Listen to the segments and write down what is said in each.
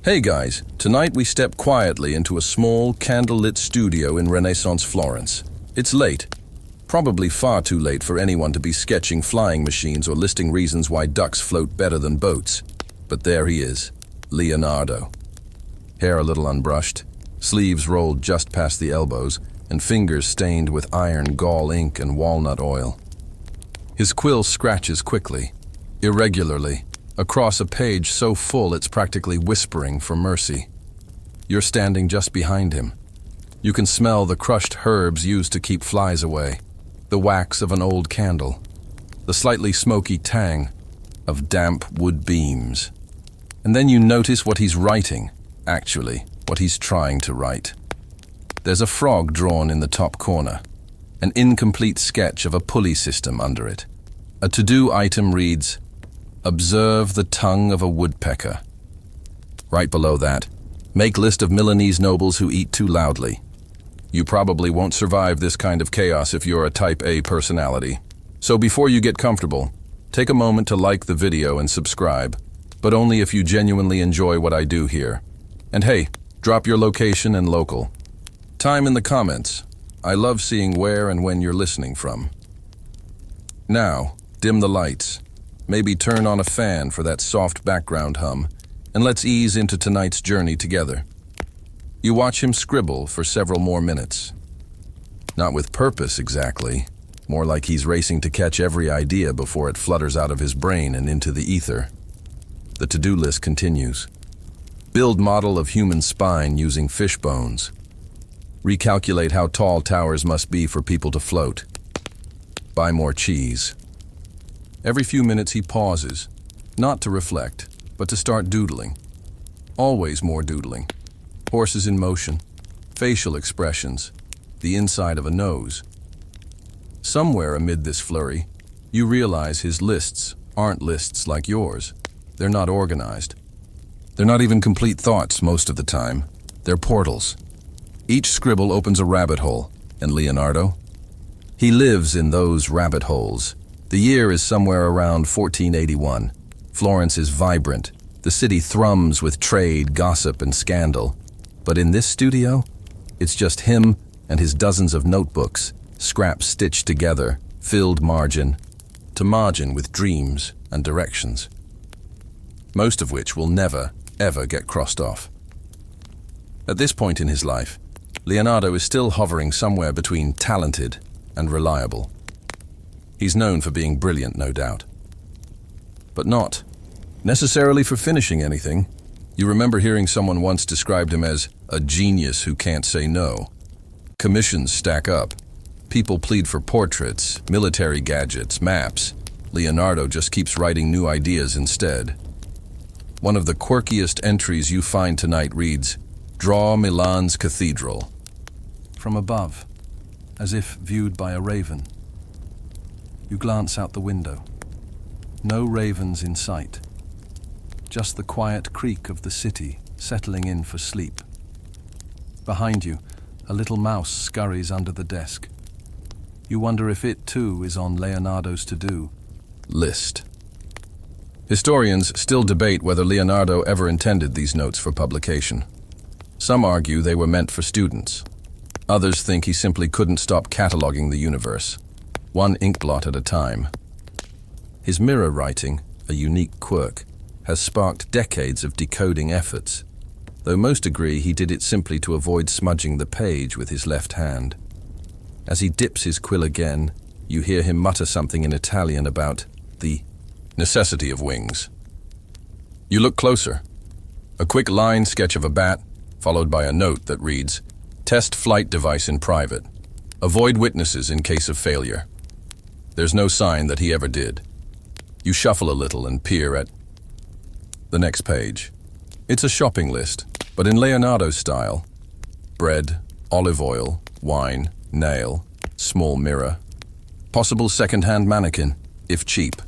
Hey guys, tonight we step quietly into a small, candlelit studio in Renaissance Florence. It's late, probably far too late for anyone to be sketching flying machines or listing reasons why ducks float better than boats. But there he is, Leonardo. Hair a little unbrushed, sleeves rolled just past the elbows, and fingers stained with iron gall ink and walnut oil. His quill scratches quickly, irregularly, across a page so full it's practically whispering for mercy. You're standing just behind him. You can smell the crushed herbs used to keep flies away, the wax of an old candle, the slightly smoky tang of damp wood beams. And then you notice what he's writing, actually, what he's trying to write. There's a frog drawn in the top corner, an incomplete sketch of a pulley system under it. A to-do item reads, "Observe the tongue of a woodpecker." Right below that, "Make list of Milanese nobles who eat too loudly." You probably won't survive this kind of chaos if you're a type A personality. So before you get comfortable, take a moment to like the video and subscribe, but only if you genuinely enjoy what I do here. And hey, drop your location and local. Time in the comments. I love seeing where and when you're listening from. Now, dim the lights. Maybe turn on a fan for that soft background hum, and let's ease into tonight's journey together. You watch him scribble for several more minutes. Not with purpose exactly, more like he's racing to catch every idea before it flutters out of his brain and into the ether. The to-do list continues. Build model of human spine using fish bones. Recalculate how tall towers must be for people to float. Buy more cheese. Every few minutes he pauses, not to reflect, but to start doodling. Always more doodling. Horses in motion, facial expressions, the inside of a nose. Somewhere amid this flurry, you realize his lists aren't lists like yours. They're not organized. They're not even complete thoughts most of the time. They're portals. Each scribble opens a rabbit hole, and Leonardo? He lives in those rabbit holes. The year is somewhere around 1481. Florence is vibrant. The city thrums with trade, gossip, and scandal. But in this studio, it's just him and his dozens of notebooks, scraps stitched together, filled margin to margin with dreams and directions. Most of which will never, ever get crossed off. At this point in his life, Leonardo is still hovering somewhere between talented and reliable. He's known for being brilliant, no doubt. But not necessarily for finishing anything. You remember hearing someone once described him as a genius who can't say no. Commissions stack up. People plead for portraits, military gadgets, maps. Leonardo just keeps writing new ideas instead. One of the quirkiest entries you find tonight reads, "Draw Milan's cathedral." From above, as if viewed by a raven. You glance out the window. No ravens in sight. Just the quiet creak of the city settling in for sleep. Behind you, a little mouse scurries under the desk. You wonder if it too is on Leonardo's to-do list. Historians still debate whether Leonardo ever intended these notes for publication. Some argue they were meant for students. Others think he simply couldn't stop cataloging the universe, one inkblot at a time. His mirror writing, a unique quirk, has sparked decades of decoding efforts, though most agree he did it simply to avoid smudging the page with his left hand. As he dips his quill again, you hear him mutter something in Italian about the necessity of wings. You look closer. A quick line sketch of a bat, followed by a note that reads, "Test flight device in private. Avoid witnesses in case of failure." There's no sign that he ever did. You shuffle a little and peer at the next page. It's a shopping list, but in Leonardo's style. Bread, olive oil, wine, nail, small mirror. Possible second-hand mannequin, if cheap.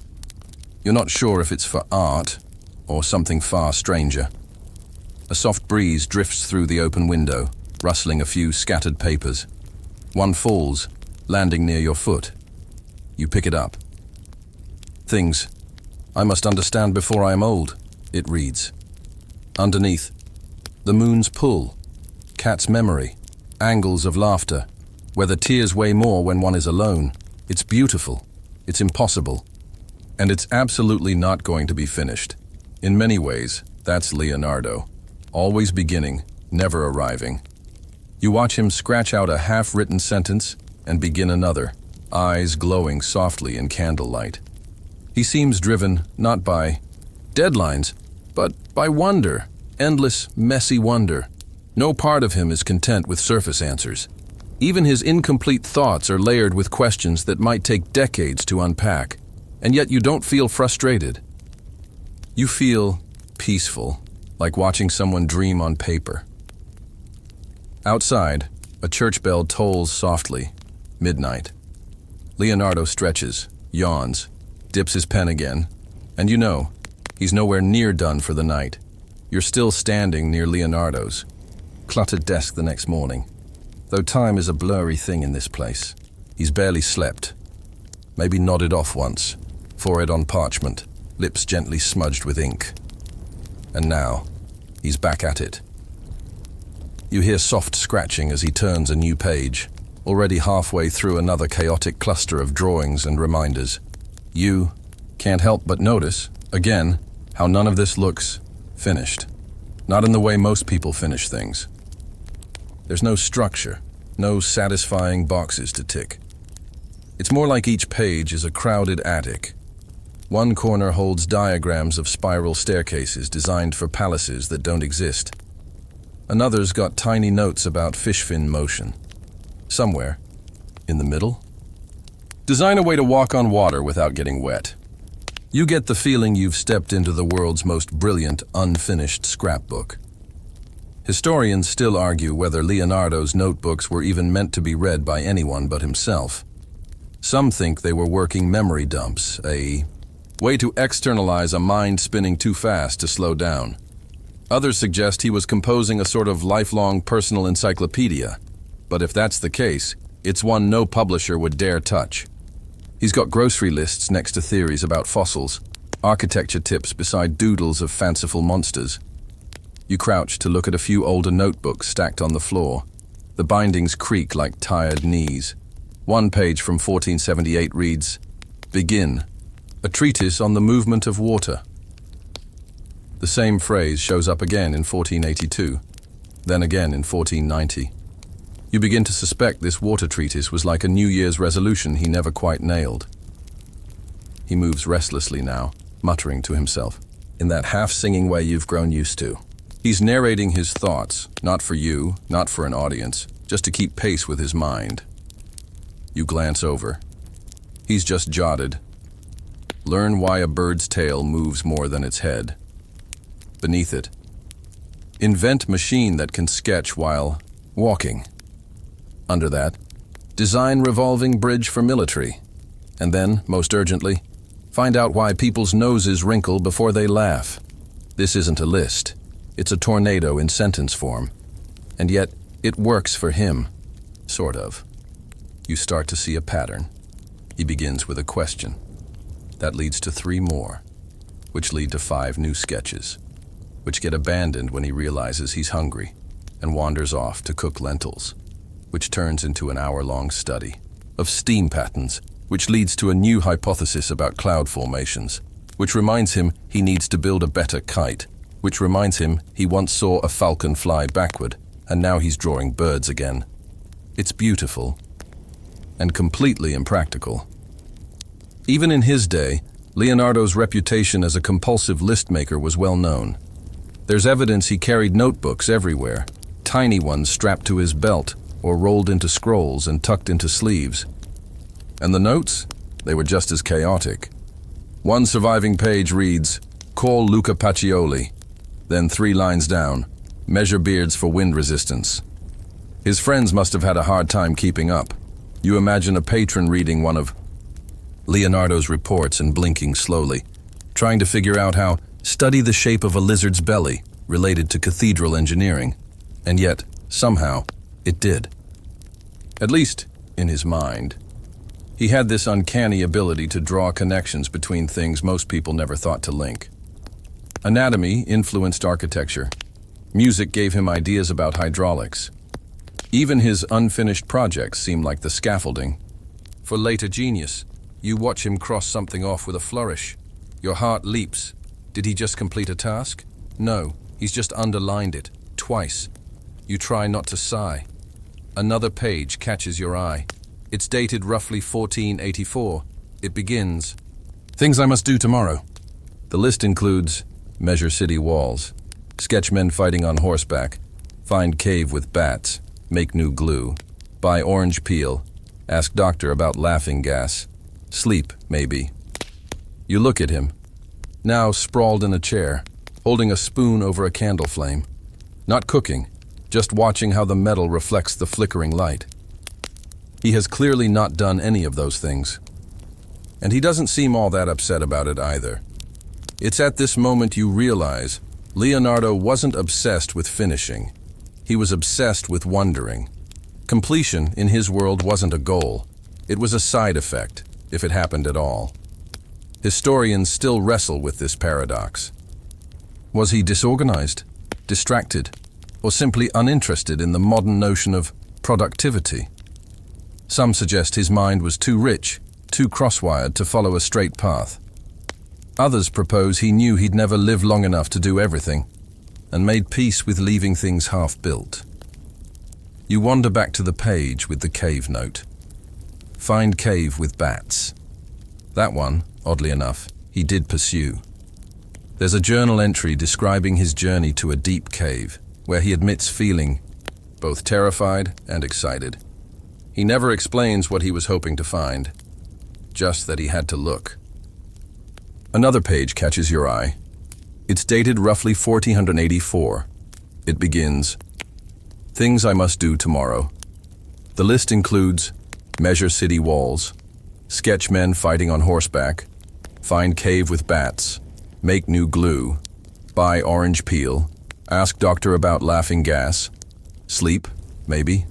You're not sure if it's for art or something far stranger. A soft breeze drifts through the open window, rustling a few scattered papers. One falls, landing near your foot. You pick it up. "Things I must understand before I am old," it reads. Underneath, the moon's pull, cat's memory, angles of laughter, whether tears weigh more when one is alone. It's beautiful, it's impossible, and it's absolutely not going to be finished. In many ways, that's Leonardo, always beginning, never arriving. You watch him scratch out a half-written sentence and begin another, eyes glowing softly in candlelight. He seems driven not by deadlines, but by wonder, endless, messy wonder. No part of him is content with surface answers. Even his incomplete thoughts are layered with questions that might take decades to unpack, and yet you don't feel frustrated. You feel peaceful, like watching someone dream on paper. Outside, a church bell tolls softly. Midnight. Leonardo stretches, yawns, dips his pen again, and you know, he's nowhere near done for the night. You're still standing near Leonardo's cluttered desk the next morning. Though time is a blurry thing in this place, he's barely slept. Maybe nodded off once, forehead on parchment, lips gently smudged with ink. And now, he's back at it. You hear soft scratching as he turns a new page, already halfway through another chaotic cluster of drawings and reminders. You can't help but notice, again, how none of this looks finished. Not in the way most people finish things. There's no structure, no satisfying boxes to tick. It's more like each page is a crowded attic. One corner holds diagrams of spiral staircases designed for palaces that don't exist. Another's got tiny notes about fish fin motion. Somewhere, in the middle, design a way to walk on water without getting wet. You get the feeling you've stepped into the world's most brilliant, unfinished scrapbook. Historians still argue whether Leonardo's notebooks were even meant to be read by anyone but himself. Some think they were working memory dumps, a way to externalize a mind spinning too fast to slow down. Others suggest he was composing a sort of lifelong personal encyclopedia. But if that's the case, it's one no publisher would dare touch. He's got grocery lists next to theories about fossils, architecture tips beside doodles of fanciful monsters. You crouch to look at a few older notebooks stacked on the floor. The bindings creak like tired knees. One page from 1478 reads, "Begin, a treatise on the movement of water." The same phrase shows up again in 1482, then again in 1490. You begin to suspect this water treatise was like a New Year's resolution he never quite nailed. He moves restlessly now, muttering to himself, in that half-singing way you've grown used to. He's narrating his thoughts, not for you, not for an audience, just to keep pace with his mind. You glance over. He's just jotted, "Learn why a bird's tail moves more than its head." Beneath it, "Invent machine that can sketch while walking." Under that, "Design revolving bridge for military." And then, most urgently, "Find out why people's noses wrinkle before they laugh." This isn't a list. It's a tornado in sentence form. And yet, it works for him. Sort of. You start to see a pattern. He begins with a question. That leads to 3 more, which lead to 5 new sketches, which get abandoned when he realizes he's hungry and wanders off to cook lentils, which turns into an hour-long study of steam patterns, which leads to a new hypothesis about cloud formations, which reminds him he needs to build a better kite, which reminds him he once saw a falcon fly backward, and now he's drawing birds again. It's beautiful and completely impractical. Even in his day, Leonardo's reputation as a compulsive list maker was well known. There's evidence he carried notebooks everywhere, tiny ones strapped to his belt or rolled into scrolls and tucked into sleeves. And the notes? They were just as chaotic. One surviving page reads, "Call Luca Pacioli." Then 3 lines down, "Measure beards for wind resistance." His friends must have had a hard time keeping up. You imagine a patron reading one of Leonardo's reports and blinking slowly, trying to figure out how study the shape of a lizard's belly related to cathedral engineering. And yet, somehow, it did. At least, in his mind. He had this uncanny ability to draw connections between things most people never thought to link. Anatomy influenced architecture. Music gave him ideas about hydraulics. Even his unfinished projects seemed like the scaffolding. For later genius, you watch him cross something off with a flourish. Your heart leaps. Did he just complete a task? No, he's just underlined it, twice. You try not to sigh. Another page catches your eye. It's dated roughly 1484. It begins, "Things I must do tomorrow." The list includes measure city walls, sketch men fighting on horseback, find cave with bats, make new glue, buy orange peel, ask doctor about laughing gas, sleep, maybe. You look at him, now sprawled in a chair, holding a spoon over a candle flame. Not cooking, just watching how the metal reflects the flickering light. He has clearly not done any of those things. And he doesn't seem all that upset about it either. It's at this moment you realize Leonardo wasn't obsessed with finishing. He was obsessed with wondering. Completion, in his world, wasn't a goal. It was a side effect, if it happened at all. Historians still wrestle with this paradox. Was he disorganized, distracted, or simply uninterested in the modern notion of productivity? Some suggest his mind was too rich, too cross-wired to follow a straight path. Others propose he knew he'd never live long enough to do everything, and made peace with leaving things half-built. You wander back to the page with the cave note. Find cave with bats. That one, oddly enough, he did pursue. There's a journal entry describing his journey to a deep cave, where he admits feeling both terrified and excited. He never explains what he was hoping to find, just that he had to look. Another page catches your eye. It's dated roughly 1484. It begins, "Things I must do tomorrow." The list includes measure city walls, sketch men fighting on horseback, find cave with bats, make new glue, buy orange peel, ask doctor about laughing gas, sleep, maybe.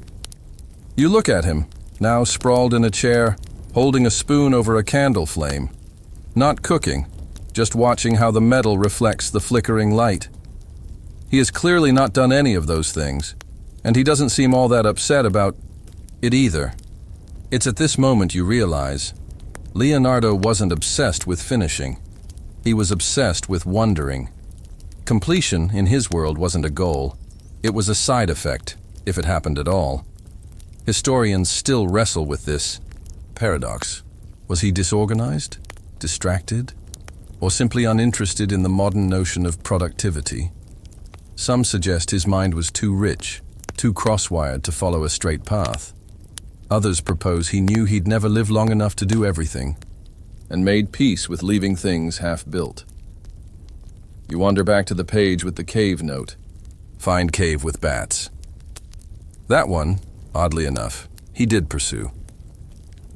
You look at him, now sprawled in a chair, holding a spoon over a candle flame. Not cooking, just watching how the metal reflects the flickering light. He has clearly not done any of those things, and he doesn't seem all that upset about it either. It's at this moment you realize Leonardo wasn't obsessed with finishing. He was obsessed with wondering. Completion, in his world, wasn't a goal. It was a side effect, if it happened at all. Historians still wrestle with this paradox. Was he disorganized, distracted, or simply uninterested in the modern notion of productivity? Some suggest his mind was too rich, too cross-wired to follow a straight path. Others propose he knew he'd never live long enough to do everything, and made peace with leaving things half-built. You wander back to the page with the cave note. Find cave with bats. That one, oddly enough, he did pursue.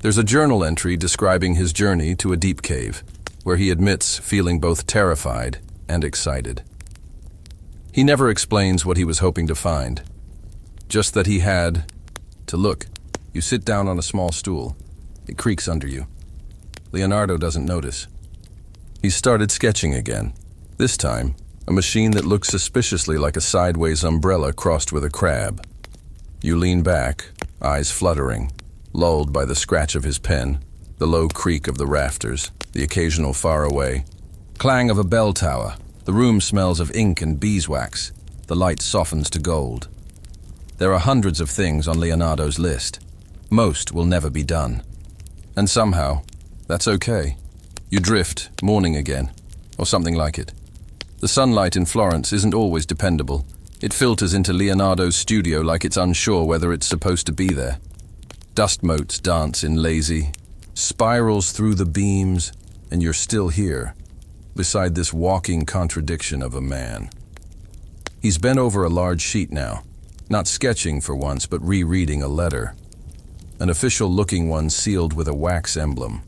There's a journal entry describing his journey to a deep cave, where he admits feeling both terrified and excited. He never explains what he was hoping to find, just that he had to look. You sit down on a small stool. It creaks under you. Leonardo doesn't notice. He started sketching again. This time, a machine that looks suspiciously like a sideways umbrella crossed with a crab. You lean back, eyes fluttering, lulled by the scratch of his pen, the low creak of the rafters, the occasional faraway clang of a bell tower. The room smells of ink and beeswax. The light softens to gold. There are hundreds of things on Leonardo's list. Most will never be done. And somehow, that's okay. You drift, morning again, or something like it. The sunlight in Florence isn't always dependable. It filters into Leonardo's studio like it's unsure whether it's supposed to be there. Dust motes dance in lazy, spirals through the beams, and you're still here, beside this walking contradiction of a man. He's bent over a large sheet now, not sketching for once, but rereading a letter. An official-looking one sealed with a wax emblem.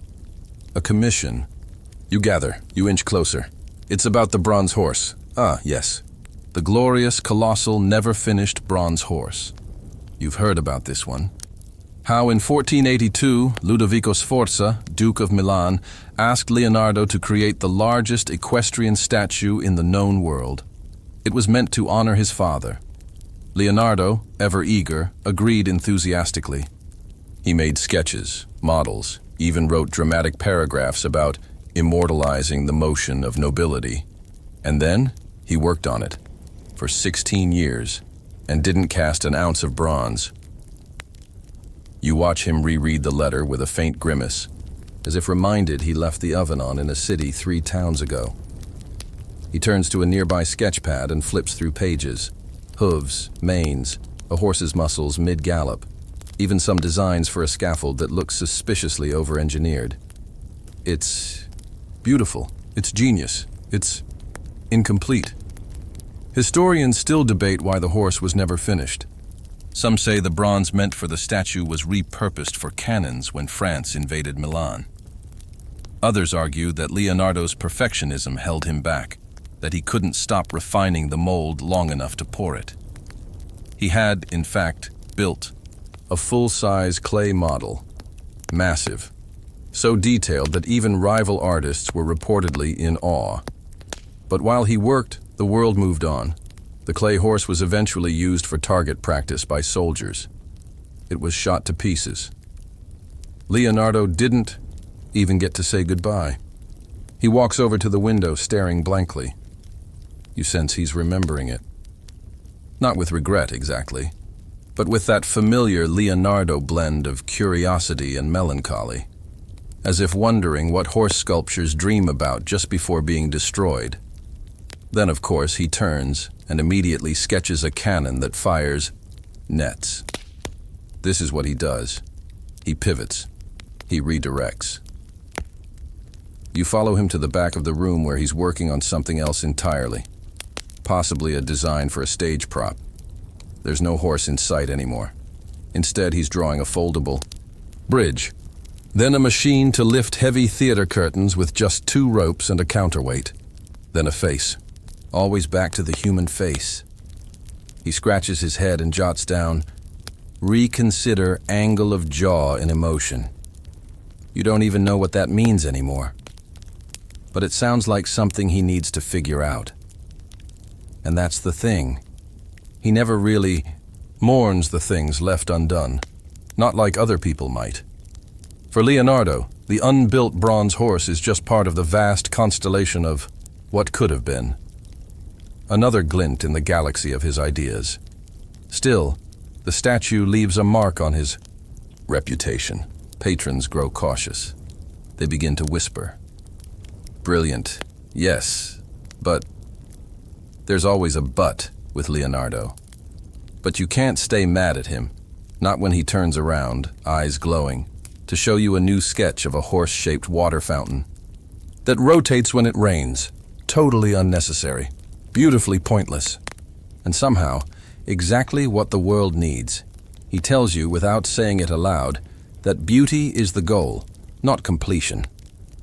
A commission. You gather, you inch closer. It's about the bronze horse. Ah, yes. The glorious, colossal, never-finished bronze horse. You've heard about this one. How in 1482, Ludovico Sforza, Duke of Milan, asked Leonardo to create the largest equestrian statue in the known world. It was meant to honor his father. Leonardo, ever eager, agreed enthusiastically. He made sketches, models, even wrote dramatic paragraphs about immortalizing the motion of nobility. And then he worked on it for 16 years and didn't cast an ounce of bronze. You watch him reread the letter with a faint grimace, as if reminded he left the oven on in a city 3 towns ago. He turns to a nearby sketch pad and flips through pages. Hooves, manes, a horse's muscles mid-gallop, even some designs for a scaffold that looks suspiciously over-engineered. It's beautiful. It's genius. It's incomplete. Historians still debate why the horse was never finished. Some say the bronze meant for the statue was repurposed for cannons when France invaded Milan. Others argue that Leonardo's perfectionism held him back, that he couldn't stop refining the mold long enough to pour it. He had, in fact, built a full-size clay model, massive, so detailed that even rival artists were reportedly in awe. But while he worked, the world moved on. The clay horse was eventually used for target practice by soldiers. It was shot to pieces. Leonardo didn't even get to say goodbye. He walks over to the window, staring blankly. You sense he's remembering it. Not with regret, exactly, but with that familiar Leonardo blend of curiosity and melancholy, as if wondering what horse sculptures dream about just before being destroyed. Then, of course, he turns and immediately sketches a cannon that fires nets. This is what he does. He pivots. He redirects. You follow him to the back of the room where he's working on something else entirely, possibly a design for a stage prop. There's no horse in sight anymore. Instead, he's drawing a foldable bridge, then a machine to lift heavy theater curtains with just 2 ropes and a counterweight, then a face. Always back to the human face. He scratches his head and jots down, reconsider angle of jaw in emotion. You don't even know what that means anymore. But it sounds like something he needs to figure out. And that's the thing. He never really mourns the things left undone, not like other people might. For Leonardo, the unbuilt bronze horse is just part of the vast constellation of what could have been. Another glint in the galaxy of his ideas. Still, the statue leaves a mark on his reputation. Patrons grow cautious. They begin to whisper. Brilliant, yes, but there's always a but with Leonardo. But you can't stay mad at him, not when he turns around, eyes glowing, to show you a new sketch of a horse-shaped water fountain that rotates when it rains. Totally unnecessary. Beautifully pointless, and somehow exactly what the world needs. He tells you, without saying it aloud, that beauty is the goal, not completion.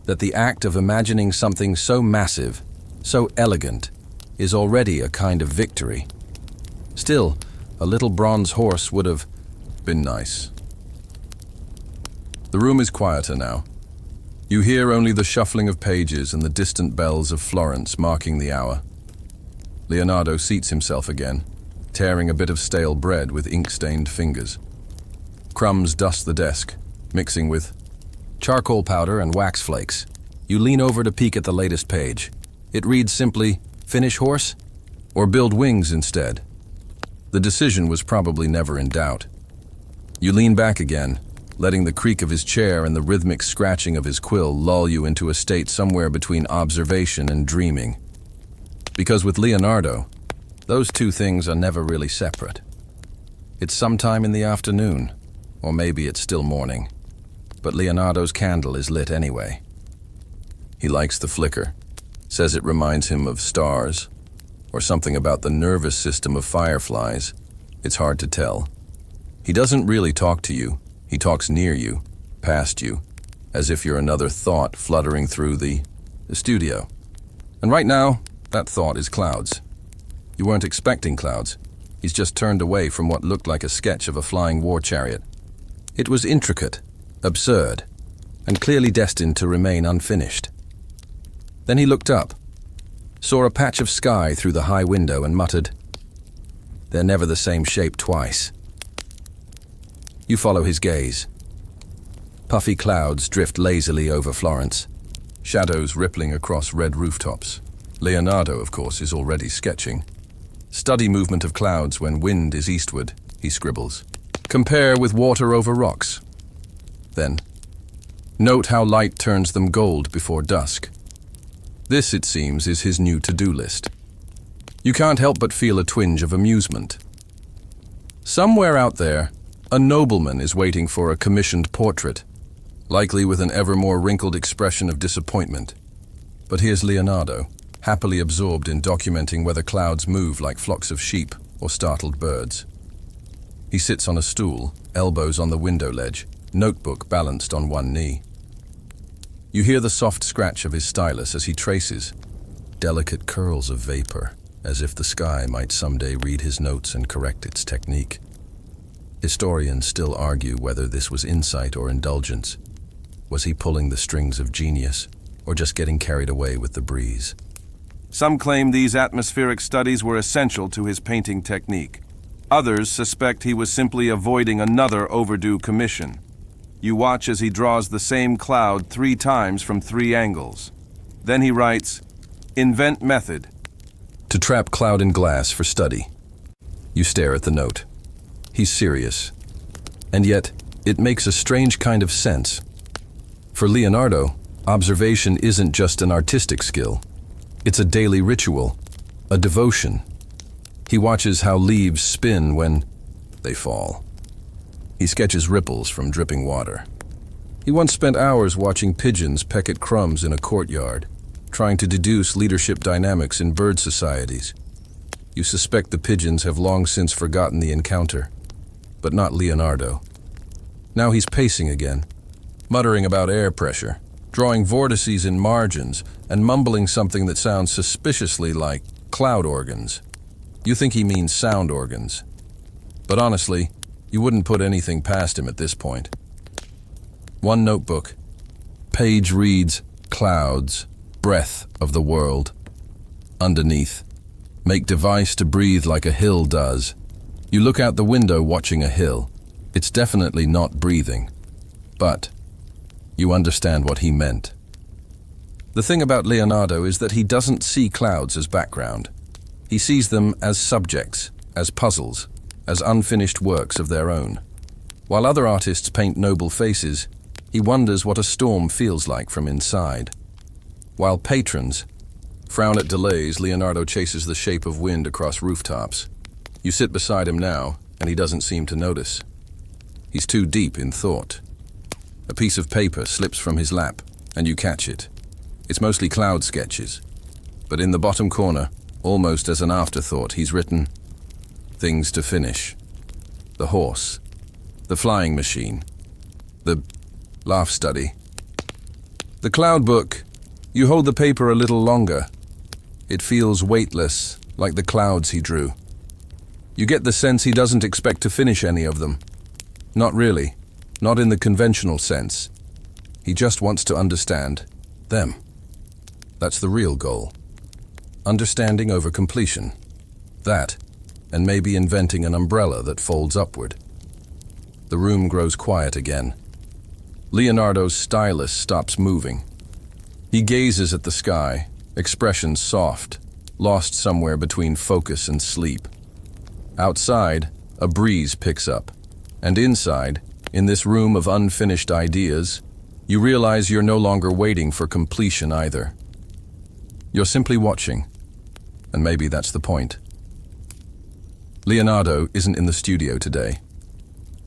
That the act of imagining something so massive, so elegant, is already a kind of victory. Still, a little bronze horse would have been nice. The room is quieter now. You hear only the shuffling of pages and the distant bells of Florence marking the hour. Leonardo seats himself again, tearing a bit of stale bread with ink-stained fingers. Crumbs dust the desk, mixing with charcoal powder and wax flakes. You lean over to peek at the latest page. It reads simply, "Finish horse?" or "Build wings instead." The decision was probably never in doubt. You lean back again, letting the creak of his chair and the rhythmic scratching of his quill lull you into a state somewhere between observation and dreaming. Because with Leonardo, those 2 things are never really separate. It's sometime in the afternoon, or maybe it's still morning, but Leonardo's candle is lit anyway. He likes the flicker, says it reminds him of stars, or something about the nervous system of fireflies. It's hard to tell. He doesn't really talk to you. He talks near you, past you, as if you're another thought fluttering through the studio. And right now, that thought is clouds. You weren't expecting clouds. He's just turned away from what looked like a sketch of a flying war chariot. It was intricate, absurd, and clearly destined to remain unfinished. Then he looked up. saw a patch of sky through the high window and muttered, "They're never the same shape twice." You follow his gaze. Puffy clouds drift lazily over Florence, shadows rippling across red rooftops. Leonardo, of course, is already sketching. "Study movement of clouds when wind is eastward," he scribbles. "Compare with water over rocks." Then, "Note how light turns them gold before dusk." This, it seems, is his new to-do list. You can't help but feel a twinge of amusement. Somewhere out there, a nobleman is waiting for a commissioned portrait, likely with an ever more wrinkled expression of disappointment. But here's Leonardo, happily absorbed in documenting whether clouds move like flocks of sheep or startled birds. He sits on a stool, elbows on the window ledge, notebook balanced on one knee. You hear the soft scratch of his stylus as he traces, delicate curls of vapor, as if the sky might someday read his notes and correct its technique. Historians still argue whether this was insight or indulgence. Was he pulling the strings of genius, or just getting carried away with the breeze? Some claim these atmospheric studies were essential to his painting technique. Others suspect he was simply avoiding another overdue commission. You watch as he draws the same cloud 3 times from 3 angles. Then he writes, "Invent method." To trap cloud in glass for study. You stare at the note. He's serious. And yet, it makes a strange kind of sense. For Leonardo, observation isn't just an artistic skill. It's a daily ritual, a devotion. He watches how leaves spin when they fall. He sketches ripples from dripping water. He once spent hours watching pigeons peck at crumbs in a courtyard, trying to deduce leadership dynamics in bird societies. You suspect the pigeons have long since forgotten the encounter, but not Leonardo. Now he's pacing again, muttering about air pressure, drawing vortices in margins, and mumbling something that sounds suspiciously like cloud organs. You think he means sound organs. But honestly, you wouldn't put anything past him at this point. One notebook. Page reads, "Clouds, breath of the world." Underneath, "Make device to breathe like a hill does." You look out the window watching a hill. It's definitely not breathing. But you understand what he meant. The thing about Leonardo is that he doesn't see clouds as background. He sees them as subjects, as puzzles, as unfinished works of their own. While other artists paint noble faces, he wonders what a storm feels like from inside. While patrons frown at delays, Leonardo chases the shape of wind across rooftops. You sit beside him now, and he doesn't seem to notice. He's too deep in thought. A piece of paper slips from his lap, and you catch it. It's mostly cloud sketches. But in the bottom corner, almost as an afterthought, he's written, "Things to finish. The horse. The flying machine. The laugh study." The cloud book. You hold the paper a little longer. It feels weightless, like the clouds he drew. You get the sense he doesn't expect to finish any of them. Not really. Not in the conventional sense. He just wants to understand them. That's the real goal. Understanding over completion. That, and maybe inventing an umbrella that folds upward. The room grows quiet again. Leonardo's stylus stops moving. He gazes at the sky, expression soft, lost somewhere between focus and sleep. Outside, a breeze picks up, and inside, in this room of unfinished ideas, you realize you're no longer waiting for completion either. You're simply watching, and maybe that's the point. Leonardo isn't in the studio today.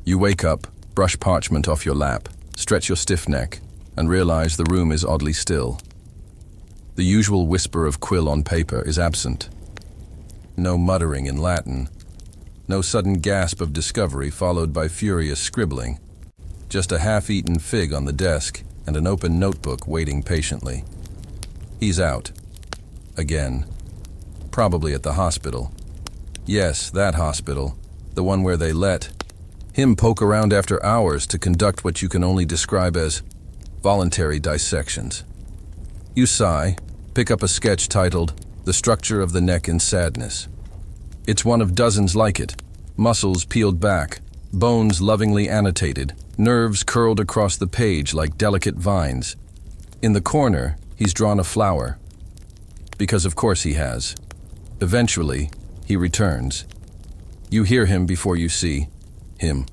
You wake up, brush parchment off your lap, stretch your stiff neck, and realize the room is oddly still. The usual whisper of quill on paper is absent. No muttering in Latin. No sudden gasp of discovery followed by furious scribbling. Just a half-eaten fig on the desk and an open notebook waiting patiently. He's out. Again. Probably at the hospital. Yes, that hospital. The one where they let him poke around after hours to conduct what you can only describe as voluntary dissections. You sigh, pick up a sketch titled the structure of the neck in sadness. It's one of dozens like it, muscles peeled back, bones lovingly annotated, nerves curled across the page like delicate vines. In the corner, he's drawn a flower. Because of course he has. Eventually, he returns. You hear him before you see him.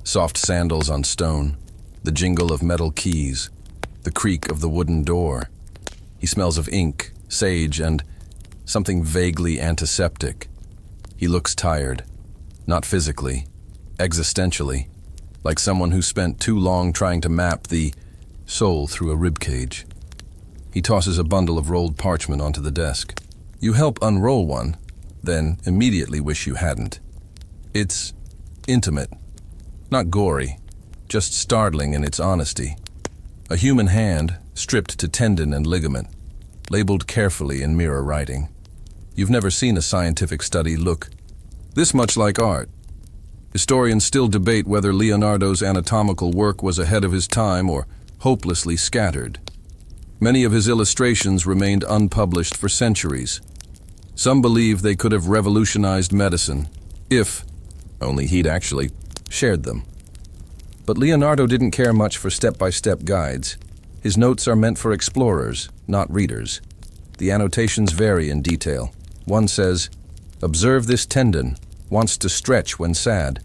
Soft sandals on stone, the jingle of metal keys, the creak of the wooden door. He smells of ink, sage, and something vaguely antiseptic. He looks tired, not physically, existentially, like someone who spent too long trying to map the soul through a ribcage. He tosses a bundle of rolled parchment onto the desk. You help unroll one, then immediately wish you hadn't. It's intimate, not gory, just startling in its honesty. A human hand, stripped to tendon and ligament, labeled carefully in mirror writing. You've never seen a scientific study look this much like art. Historians still debate whether Leonardo's anatomical work was ahead of his time or hopelessly scattered. Many of his illustrations remained unpublished for centuries. Some believe they could have revolutionized medicine, if only he'd actually shared them. But Leonardo didn't care much for step-by-step guides. His notes are meant for explorers, not readers. The annotations vary in detail. One says, "Observe this tendon, wants to stretch when sad."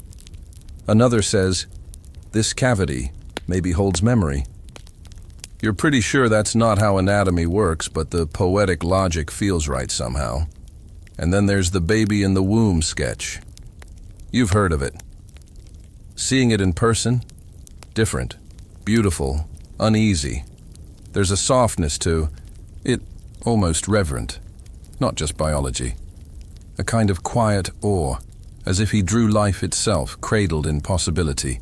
Another says, "This cavity maybe holds memory." You're pretty sure that's not how anatomy works, but the poetic logic feels right somehow. And then there's the baby in the womb sketch. You've heard of it. Seeing it in person? Different, beautiful, uneasy. There's a softness to it, almost reverent. Not just biology. A kind of quiet awe, as if he drew life itself, cradled in possibility.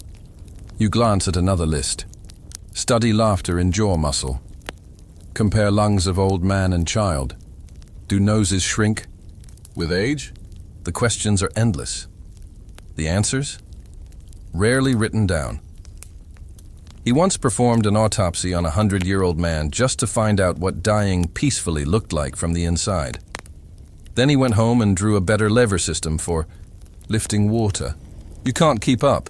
You glance at another list. Study laughter in jaw muscle. Compare lungs of old man and child. Do noses shrink with age? The questions are endless. The answers? Rarely written down. He once performed an autopsy on a 100-year-old man just to find out what dying peacefully looked like from the inside. Then he went home and drew a better lever system for lifting water. You can't keep up.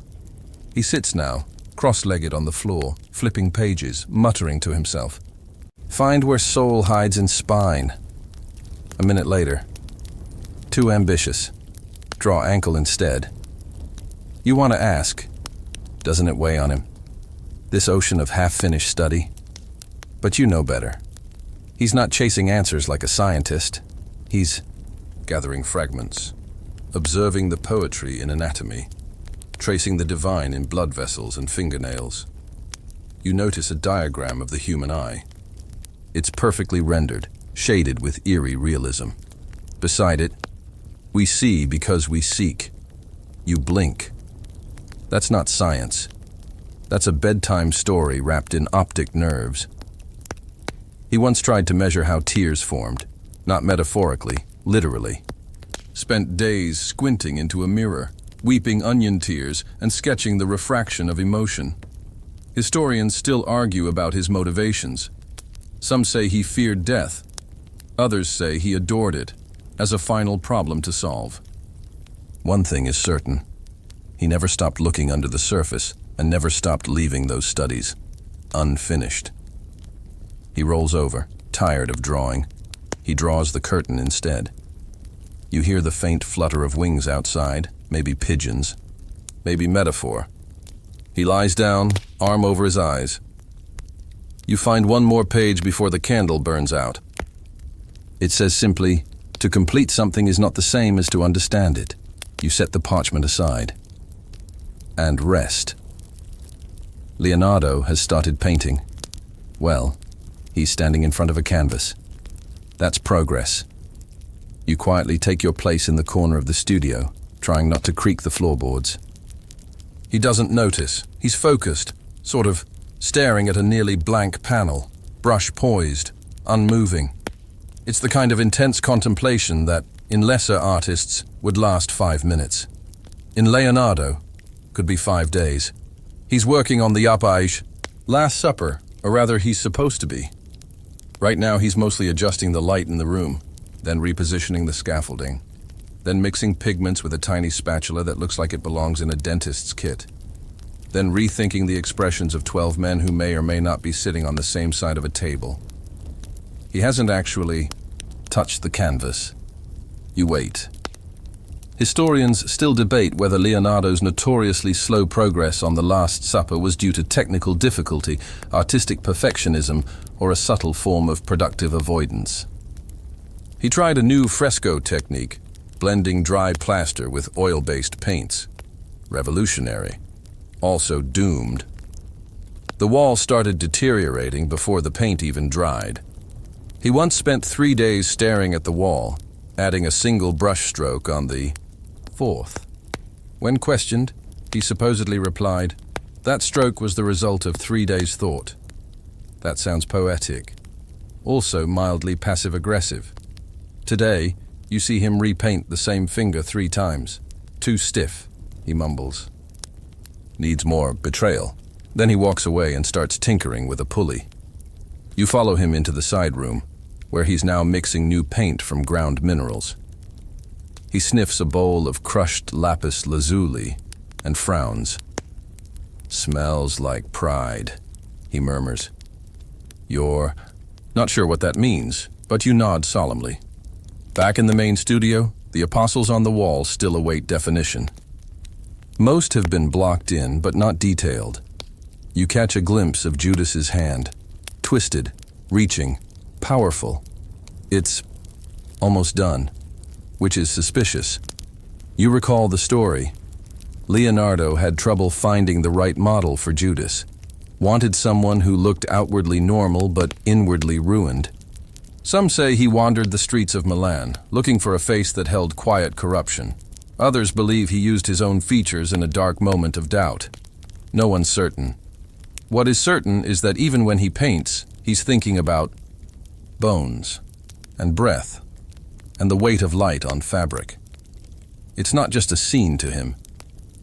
He sits now, cross-legged on the floor, flipping pages, muttering to himself. Find where soul hides in spine. A minute later. Too ambitious. Draw ankle instead. You want to ask, doesn't it weigh on him? This ocean of half-finished study? But you know better. He's not chasing answers like a scientist. He's gathering fragments, observing the poetry in anatomy, tracing the divine in blood vessels and fingernails. You notice a diagram of the human eye. It's perfectly rendered, shaded with eerie realism. Beside it, we see because we seek. You blink. That's not science. That's a bedtime story wrapped in optic nerves. He once tried to measure how tears formed, not metaphorically, literally. Spent days squinting into a mirror, weeping onion tears and sketching the refraction of emotion. Historians still argue about his motivations. Some say he feared death. Others say he adored it, as a final problem to solve. One thing is certain. He never stopped looking under the surface and never stopped leaving those studies unfinished. He rolls over, tired of drawing. He draws the curtain instead. You hear the faint flutter of wings outside, maybe pigeons, maybe metaphor. He lies down, arm over his eyes. You find one more page before the candle burns out. It says simply, to complete something is not the same as to understand it. You set the parchment aside. And rest. Leonardo has started painting. Well, he's standing in front of a canvas. That's progress. You quietly take your place in the corner of the studio, trying not to creak the floorboards. He doesn't notice. He's focused, sort of staring at a nearly blank panel, brush poised, unmoving. It's the kind of intense contemplation that, in lesser artists, would last 5 minutes. In Leonardo, could be 5 days. He's working on the Upage, Last Supper, or rather he's supposed to be. Right now he's mostly adjusting the light in the room, then repositioning the scaffolding, then mixing pigments with a tiny spatula that looks like it belongs in a dentist's kit, then rethinking the expressions of 12 men who may or may not be sitting on the same side of a table. He hasn't actually touched the canvas. You wait. Historians still debate whether Leonardo's notoriously slow progress on The Last Supper was due to technical difficulty, artistic perfectionism, or a subtle form of productive avoidance. He tried a new fresco technique, blending dry plaster with oil-based paints. Revolutionary. Also doomed. The wall started deteriorating before the paint even dried. He once spent 3 days staring at the wall, adding a single brushstroke on the 4th. When questioned, he supposedly replied, "That stroke was the result of 3 days' thought." That sounds poetic. Also mildly passive-aggressive. Today, you see him repaint the same finger 3 times. "Too stiff," he mumbles. Needs more betrayal. Then he walks away and starts tinkering with a pulley. You follow him into the side room, where he's now mixing new paint from ground minerals. He sniffs a bowl of crushed lapis lazuli and frowns. "Smells like pride," he murmurs. "You're not sure what that means, but you nod solemnly." Back in the main studio, the apostles on the wall still await definition. Most have been blocked in, but not detailed. You catch a glimpse of Judas's hand, twisted, reaching, powerful. It's almost done, which is suspicious. You recall the story. Leonardo had trouble finding the right model for Judas. Wanted someone who looked outwardly normal but inwardly ruined. Some say he wandered the streets of Milan, looking for a face that held quiet corruption. Others believe he used his own features in a dark moment of doubt. No one's certain. What is certain is that even when he paints, he's thinking about bones and breath and the weight of light on fabric. It's not just a scene to him.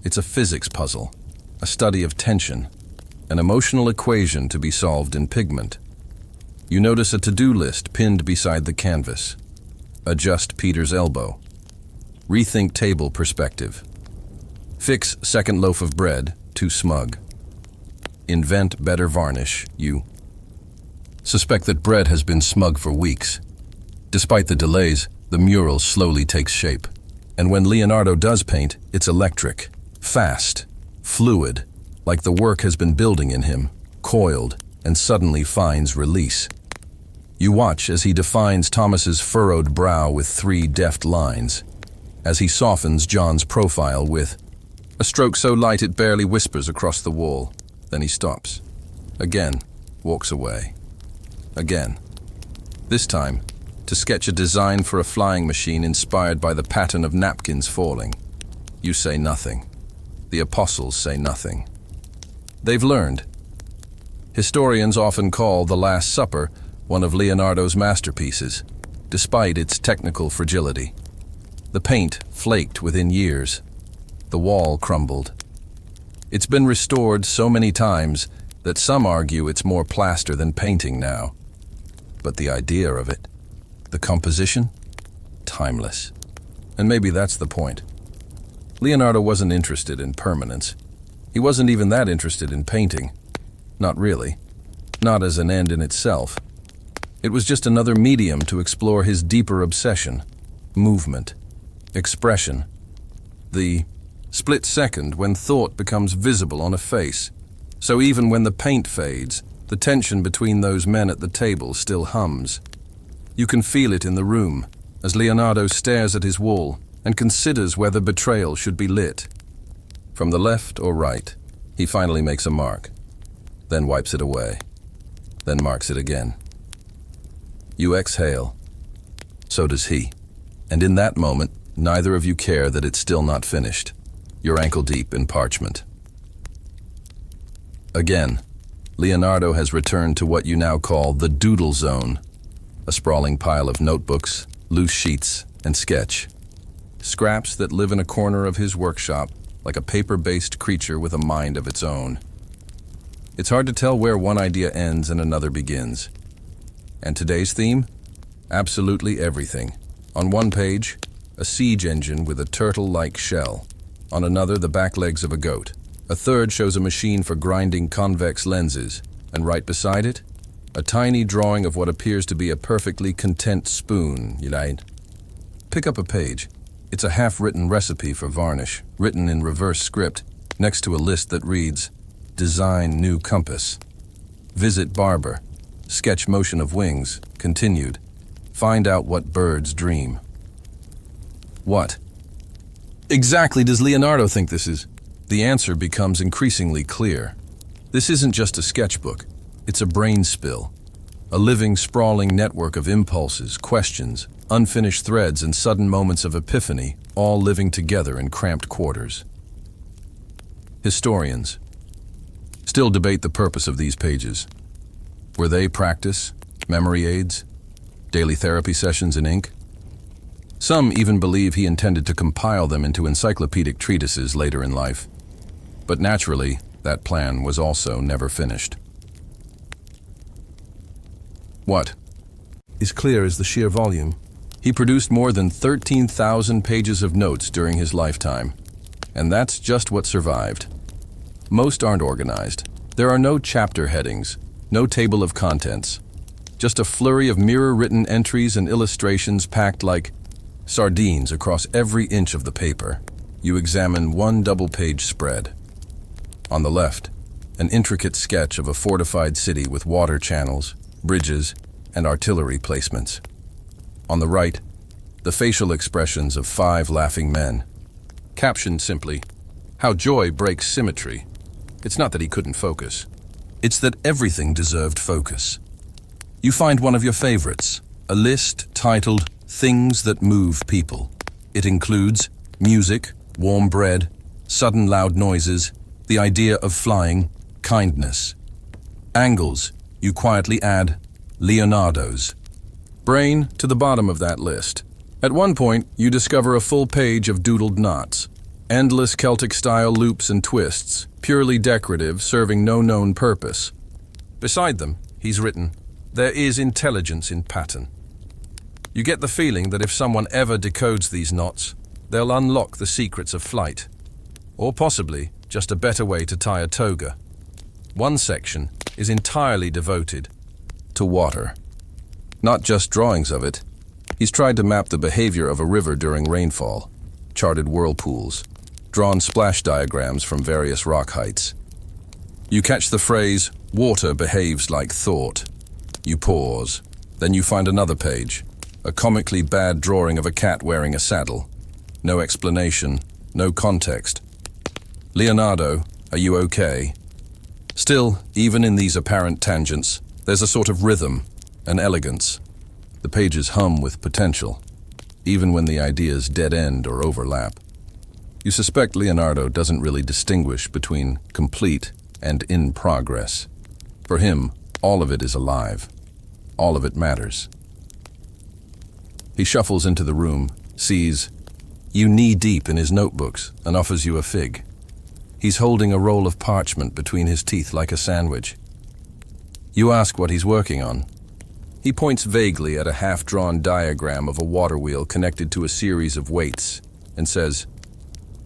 It's a physics puzzle, a study of tension, an emotional equation to be solved in pigment. You notice a to-do list pinned beside the canvas. Adjust Peter's elbow. Rethink table perspective. Fix second loaf of bread, too smug. Invent better varnish, you. Suspect that bread has been smug for weeks. Despite the delays, the mural slowly takes shape. And when Leonardo does paint, it's electric, fast, fluid, like the work has been building in him, coiled, and suddenly finds release. You watch as he defines Thomas's furrowed brow with 3 deft lines, as he softens John's profile with a stroke so light it barely whispers across the wall. Then he stops. Again, walks away. Again. This time, to sketch a design for a flying machine inspired by the pattern of napkins falling. You say nothing. The apostles say nothing. They've learned. Historians often call The Last Supper one of Leonardo's masterpieces, despite its technical fragility. The paint flaked within years. The wall crumbled. It's been restored so many times that some argue it's more plaster than painting now. But the idea of it, the composition, timeless. And maybe that's the point. Leonardo wasn't interested in permanence. He wasn't even that interested in painting. Not really. Not as an end in itself. It was just another medium to explore his deeper obsession, movement, expression. The split second when thought becomes visible on a face. So even when the paint fades, the tension between those men at the table still hums. You can feel it in the room, as Leonardo stares at his wall and considers whether betrayal should be lit. From the left or right, he finally makes a mark, then wipes it away, then marks it again. You exhale. So does he. And in that moment, neither of you care that it's still not finished. You're ankle deep in parchment. Again, Leonardo has returned to what you now call the doodle zone, a sprawling pile of notebooks, loose sheets, and sketch. Scraps that live in a corner of his workshop like a paper-based creature with a mind of its own. It's hard to tell where one idea ends and another begins. And today's theme? Absolutely everything. On one page, a siege engine with a turtle-like shell. On another, the back legs of a goat. A third shows a machine for grinding convex lenses, and right beside it, a tiny drawing of what appears to be a perfectly content spoon, Pick up a page. It's a half-written recipe for varnish, written in reverse script, next to a list that reads, Design new compass. Visit barber. Sketch motion of wings, continued. Find out what birds dream. What exactly does Leonardo think this is? The answer becomes increasingly clear. This isn't just a sketchbook. It's a brain spill. A living, sprawling network of impulses, questions, unfinished threads, and sudden moments of epiphany, all living together in cramped quarters. Historians still debate the purpose of these pages. Were they practice, memory aids, daily therapy sessions in ink? Some even believe he intended to compile them into encyclopedic treatises later in life. But naturally, that plan was also never finished. What is clear is the sheer volume. He produced more than 13,000 pages of notes during his lifetime. And that's just what survived. Most aren't organized. There are no chapter headings, no table of contents. Just a flurry of mirror-written entries and illustrations packed like sardines across every inch of the paper. You examine one double-page spread. On the left, an intricate sketch of a fortified city with water channels, bridges, and artillery placements. On the right, the facial expressions of 5 laughing men. Captioned simply, How joy breaks symmetry. It's not that he couldn't focus. It's that everything deserved focus. You find one of your favorites, a list titled Things That Move People. It includes music, warm bread, sudden loud noises, the idea of flying, kindness. Angles, you quietly add Leonardo's. Brain to the bottom of that list. At one point, you discover a full page of doodled knots. Endless Celtic-style loops and twists, purely decorative, serving no known purpose. Beside them, he's written, There is intelligence in pattern. You get the feeling that if someone ever decodes these knots, they'll unlock the secrets of flight. Or possibly, just a better way to tie a toga. One section is entirely devoted to water. Not just drawings of it. He's tried to map the behavior of a river during rainfall, charted whirlpools, drawn splash diagrams from various rock heights. You catch the phrase, water behaves like thought. You pause. Then you find another page, a comically bad drawing of a cat wearing a saddle. No explanation, no context. Leonardo, are you okay? Still, even in these apparent tangents, there's a sort of rhythm, an elegance. The pages hum with potential, even when the ideas dead end or overlap. You suspect Leonardo doesn't really distinguish between complete and in progress. For him, all of it is alive. All of it matters. He shuffles into the room, sees you knee-deep in his notebooks, and offers you a fig. He's holding a roll of parchment between his teeth like a sandwich. You ask what he's working on. He points vaguely at a half-drawn diagram of a water wheel connected to a series of weights and says,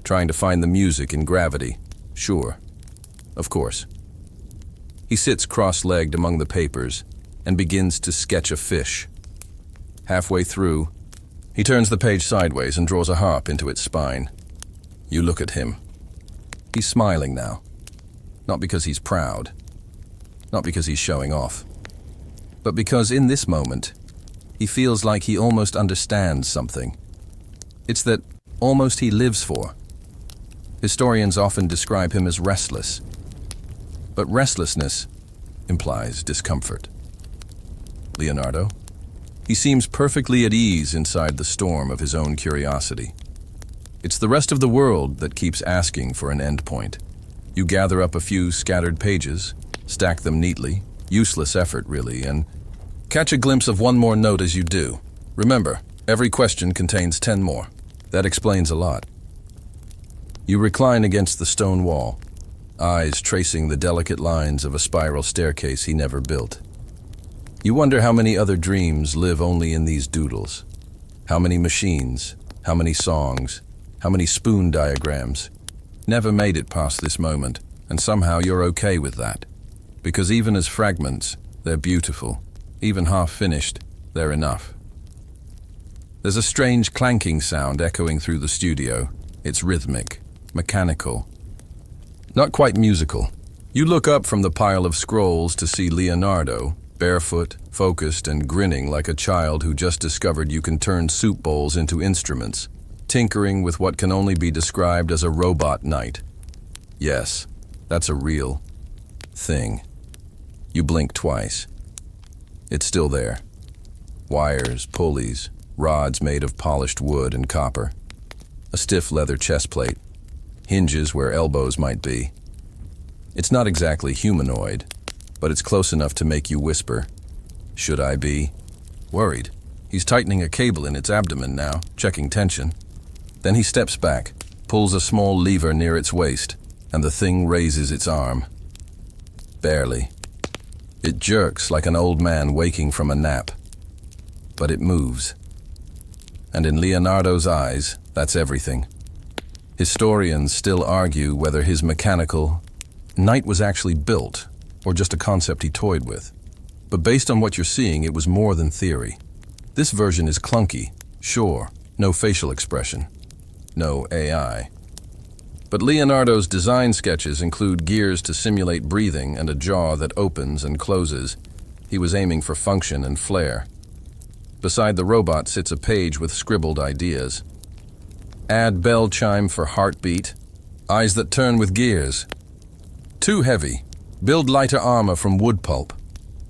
Trying to find the music in gravity. Sure. Of course. He sits cross-legged among the papers and begins to sketch a fish. Halfway through, he turns the page sideways and draws a harp into its spine. You look at him. He's smiling now. Not because he's proud. Not because he's showing off. But because in this moment, he feels like he almost understands something. It's that almost he lives for. Historians often describe him as restless. But restlessness implies discomfort. Leonardo? He seems perfectly at ease inside the storm of his own curiosity. It's the rest of the world that keeps asking for an endpoint. You gather up a few scattered pages, stack them neatly, useless effort really, and catch a glimpse of one more note as you do. Remember, every question contains 10 more. That explains a lot. You recline against the stone wall, eyes tracing the delicate lines of a spiral staircase he never built. You wonder how many other dreams live only in these doodles. How many machines? How many songs? How many spoon diagrams? Never made it past this moment, and somehow you're okay with that. Because even as fragments, they're beautiful. Even half-finished, they're enough. There's a strange clanking sound echoing through the studio. It's rhythmic, mechanical, not quite musical. You look up from the pile of scrolls to see Leonardo, barefoot, focused, and grinning like a child who just discovered you can turn soup bowls into instruments, tinkering with what can only be described as a robot knight. Yes, that's a real thing. You blink twice. It's still there. Wires, pulleys, rods made of polished wood and copper. A stiff leather chest plate. Hinges where elbows might be. It's not exactly humanoid, but it's close enough to make you whisper, "Should I be?" Worried. He's tightening a cable in its abdomen now, checking tension. Then he steps back, pulls a small lever near its waist, and the thing raises its arm. Barely. It jerks like an old man waking from a nap. But it moves. And in Leonardo's eyes, that's everything. Historians still argue whether his mechanical knight was actually built, or just a concept he toyed with. But based on what you're seeing, it was more than theory. This version is clunky, sure, no facial expression, no AI. But Leonardo's design sketches include gears to simulate breathing and a jaw that opens and closes. He was aiming for function and flair. Beside the robot sits a page with scribbled ideas. Add bell chime for heartbeat. Eyes that turn with gears. Too heavy. Build lighter armor from wood pulp.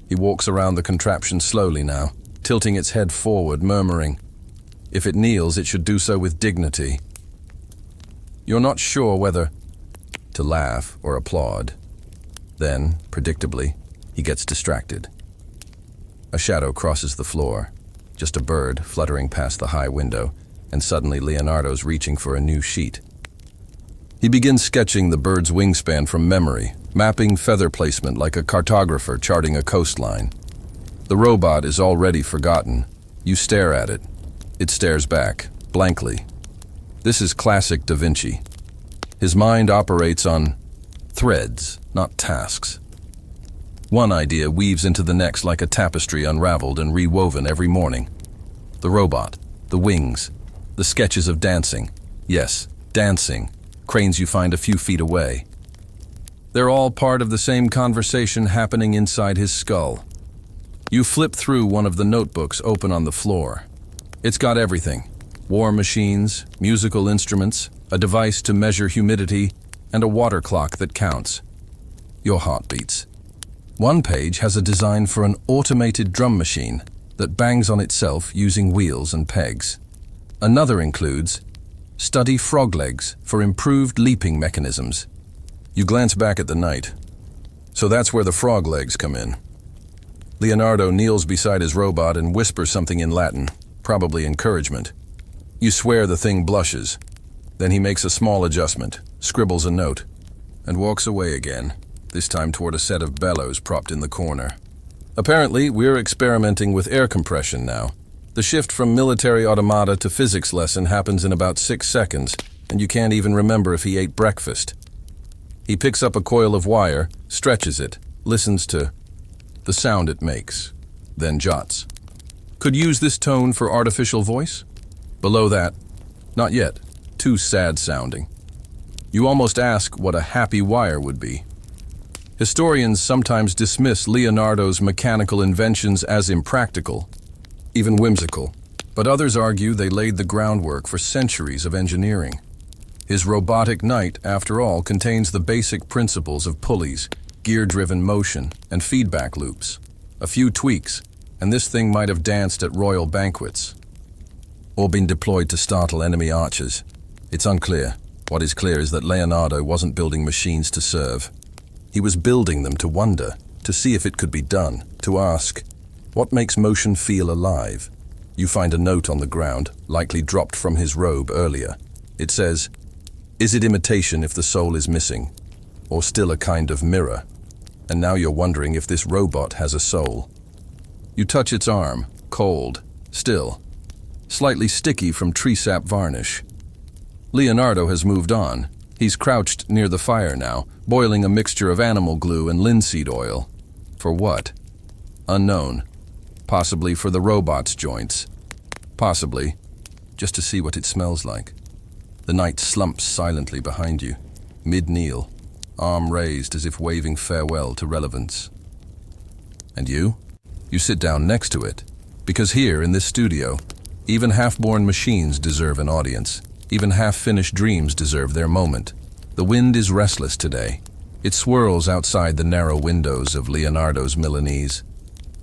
He walks around the contraption slowly now, tilting its head forward, murmuring, "If it kneels, it should do so with dignity." You're not sure whether to laugh or applaud. Then, predictably, he gets distracted. A shadow crosses the floor, just a bird fluttering past the high window, and suddenly Leonardo's reaching for a new sheet. He begins sketching the bird's wingspan from memory, mapping feather placement like a cartographer charting a coastline. The robot is already forgotten. You stare at it. It stares back, blankly. This is classic Da Vinci. His mind operates on threads, not tasks. One idea weaves into the next like a tapestry unraveled and rewoven every morning. The robot, the wings, the sketches of dancing. Yes, dancing. Cranes you find a few feet away. They're all part of the same conversation happening inside his skull. You flip through one of the notebooks open on the floor. It's got everything. War machines, musical instruments, a device to measure humidity, and a water clock that counts your heartbeats. One page has a design for an automated drum machine that bangs on itself using wheels and pegs. Another includes study frog legs for improved leaping mechanisms. You glance back at the knight. So that's where the frog legs come in. Leonardo kneels beside his robot and whispers something in Latin, probably encouragement. You swear the thing blushes. Then he makes a small adjustment, scribbles a note, and walks away again, this time toward a set of bellows propped in the corner. Apparently, we're experimenting with air compression now. The shift from military automata to physics lesson happens in about 6 seconds, and you can't even remember if he ate breakfast. He picks up a coil of wire, stretches it, listens to the sound it makes, then jots. Could use this tone for artificial voice? Below that, not yet, too sad sounding. You almost ask what a happy wire would be. Historians sometimes dismiss Leonardo's mechanical inventions as impractical, even whimsical, but others argue they laid the groundwork for centuries of engineering. His robotic knight, after all, contains the basic principles of pulleys, gear-driven motion, and feedback loops. A few tweaks, and this thing might have danced at royal banquets, or been deployed to startle enemy archers. It's unclear. What is clear is that Leonardo wasn't building machines to serve. He was building them to wonder, to see if it could be done, to ask, what makes motion feel alive? You find a note on the ground, likely dropped from his robe earlier. It says, is it imitation if the soul is missing, or still a kind of mirror? And now you're wondering if this robot has a soul. You touch its arm, cold, still. slightly sticky from tree sap varnish. Leonardo has moved on. He's crouched near the fire now, boiling a mixture of animal glue and linseed oil. For what? Unknown. Possibly for the robot's joints. Possibly just to see what it smells like. The knight slumps silently behind you, mid-kneel, arm raised as if waving farewell to relevance. And you? You sit down next to it, because here in this studio, even half-born machines deserve an audience. Even half-finished dreams deserve their moment. The wind is restless today. It swirls outside the narrow windows of Leonardo's Milanese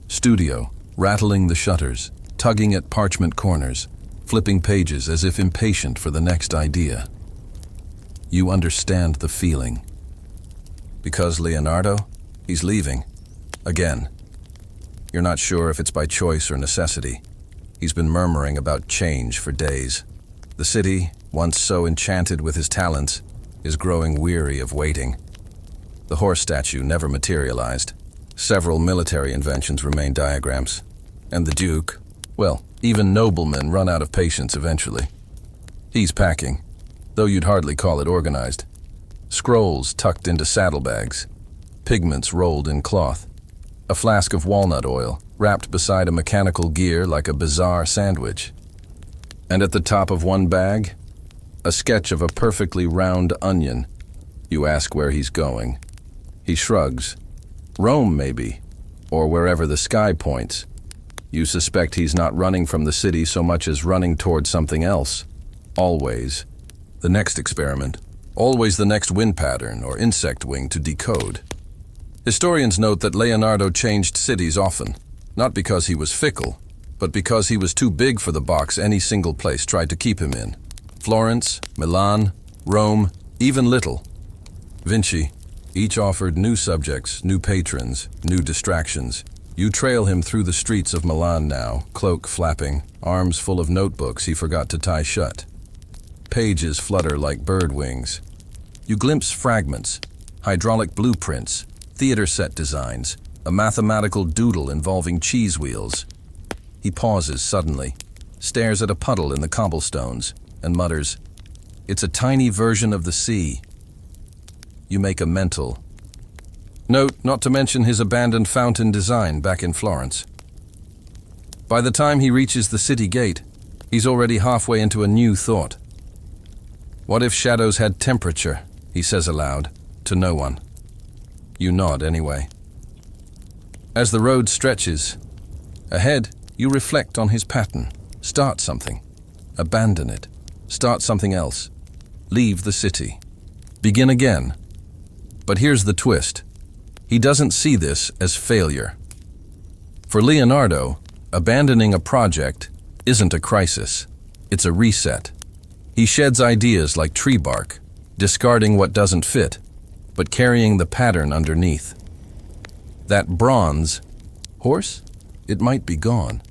studio, rattling the shutters, tugging at parchment corners, flipping pages as if impatient for the next idea. You understand the feeling. Because Leonardo, he's leaving. Again. You're not sure if it's by choice or necessity. He's been murmuring about change for days. The city, once so enchanted with his talents, is growing weary of waiting. The horse statue never materialized. Several military inventions remain diagrams. And the Duke, well, even noblemen run out of patience eventually. He's packing, though you'd hardly call it organized. Scrolls tucked into saddlebags, pigments rolled in cloth, a flask of walnut oil wrapped beside a mechanical gear like a bizarre sandwich. And at the top of one bag, a sketch of a perfectly round onion. You ask where he's going. He shrugs. Rome, maybe, or wherever the sky points. You suspect he's not running from the city so much as running toward something else. Always. The next experiment. Always the next wind pattern or insect wing to decode. Historians note that Leonardo changed cities often, not because he was fickle, but because he was too big for the box any single place tried to keep him in. Florence, Milan, Rome, even Little. Vinci, each offered new subjects, new patrons, new distractions. You trail him through the streets of Milan now, cloak flapping, arms full of notebooks he forgot to tie shut. Pages flutter like bird wings. You glimpse fragments, hydraulic blueprints, theater set designs, a mathematical doodle involving cheese wheels. He pauses suddenly, stares at a puddle in the cobblestones, and mutters, "It's a tiny version of the sea." You make a mental note not to mention his abandoned fountain design back in Florence. By the time he reaches the city gate, he's already halfway into a new thought. "What if shadows had temperature?" he says aloud, to no one. You nod anyway. As the road stretches, ahead, you reflect on his pattern. Start something. Abandon it. Start something else. Leave the city. Begin again. But here's the twist. He doesn't see this as failure. For Leonardo, abandoning a project isn't a crisis. It's a reset. He sheds ideas like tree bark, discarding what doesn't fit, but carrying the pattern underneath. That bronze horse, it might be gone,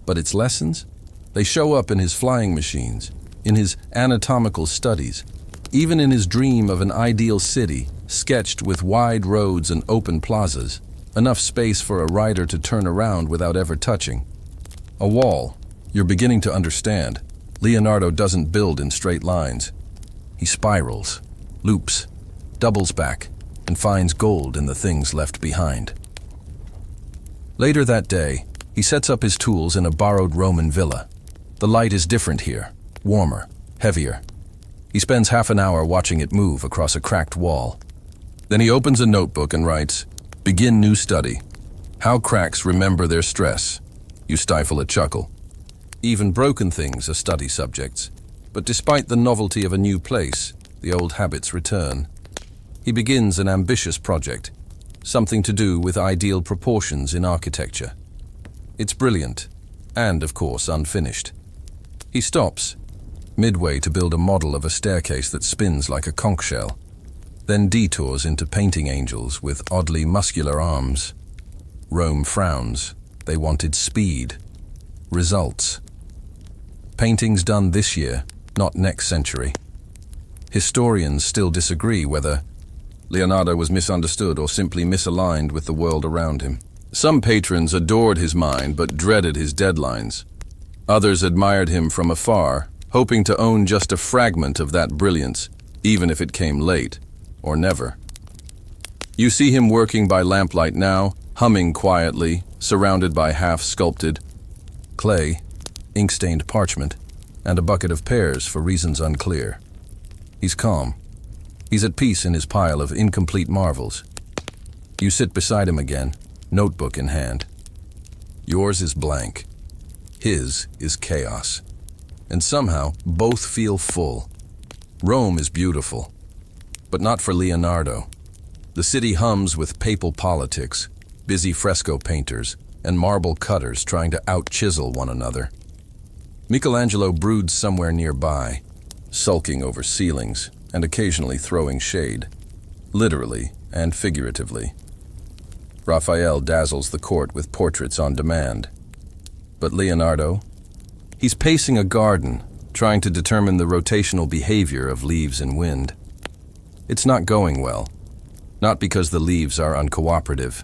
but its lessons, they show up in his flying machines, in his anatomical studies, even in his dream of an ideal city sketched with wide roads and open plazas, enough space for a rider to turn around without ever touching. A wall, you're beginning to understand. Leonardo doesn't build in straight lines. He spirals, loops, doubles back, and finds gold in the things left behind. Later that day, he sets up his tools in a borrowed Roman villa. The light is different here, warmer, heavier. He spends half an hour watching it move across a cracked wall. Then he opens a notebook and writes, "Begin new study. How cracks remember their stress." You stifle a chuckle. Even broken things are study subjects. But despite the novelty of a new place, the old habits return. He begins an ambitious project, something to do with ideal proportions in architecture. It's brilliant, and of course unfinished. He stops, midway to build a model of a staircase that spins like a conch shell, then detours into painting angels with oddly muscular arms. Rome frowns. They wanted speed. Results. Paintings done this year, not next century. Historians still disagree whether Leonardo was misunderstood or simply misaligned with the world around him. Some patrons adored his mind but dreaded his deadlines. Others admired him from afar, hoping to own just a fragment of that brilliance, even if it came late, or never. You see him working by lamplight now, humming quietly, surrounded by half-sculpted clay, ink-stained parchment, and a bucket of pears for reasons unclear. He's calm. He's at peace in his pile of incomplete marvels. You sit beside him again, notebook in hand. Yours is blank. His is chaos. And somehow, both feel full. Rome is beautiful, but not for Leonardo. The city hums with papal politics, busy fresco painters, and marble cutters trying to out-chisel one another. Michelangelo broods somewhere nearby, sulking over ceilings and occasionally throwing shade, literally and figuratively. Raphael dazzles the court with portraits on demand. But Leonardo, he's pacing a garden, trying to determine the rotational behavior of leaves and wind. It's not going well, not because the leaves are uncooperative,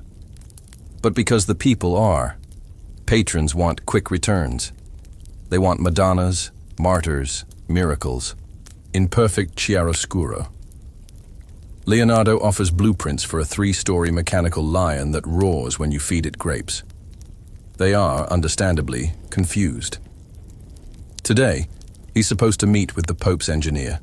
but because the people are. Patrons want quick returns. They want Madonnas, martyrs, miracles, in perfect chiaroscuro. Leonardo offers blueprints for a 3-story mechanical lion that roars when you feed it grapes. They are, understandably, confused. Today, he's supposed to meet with the Pope's engineer.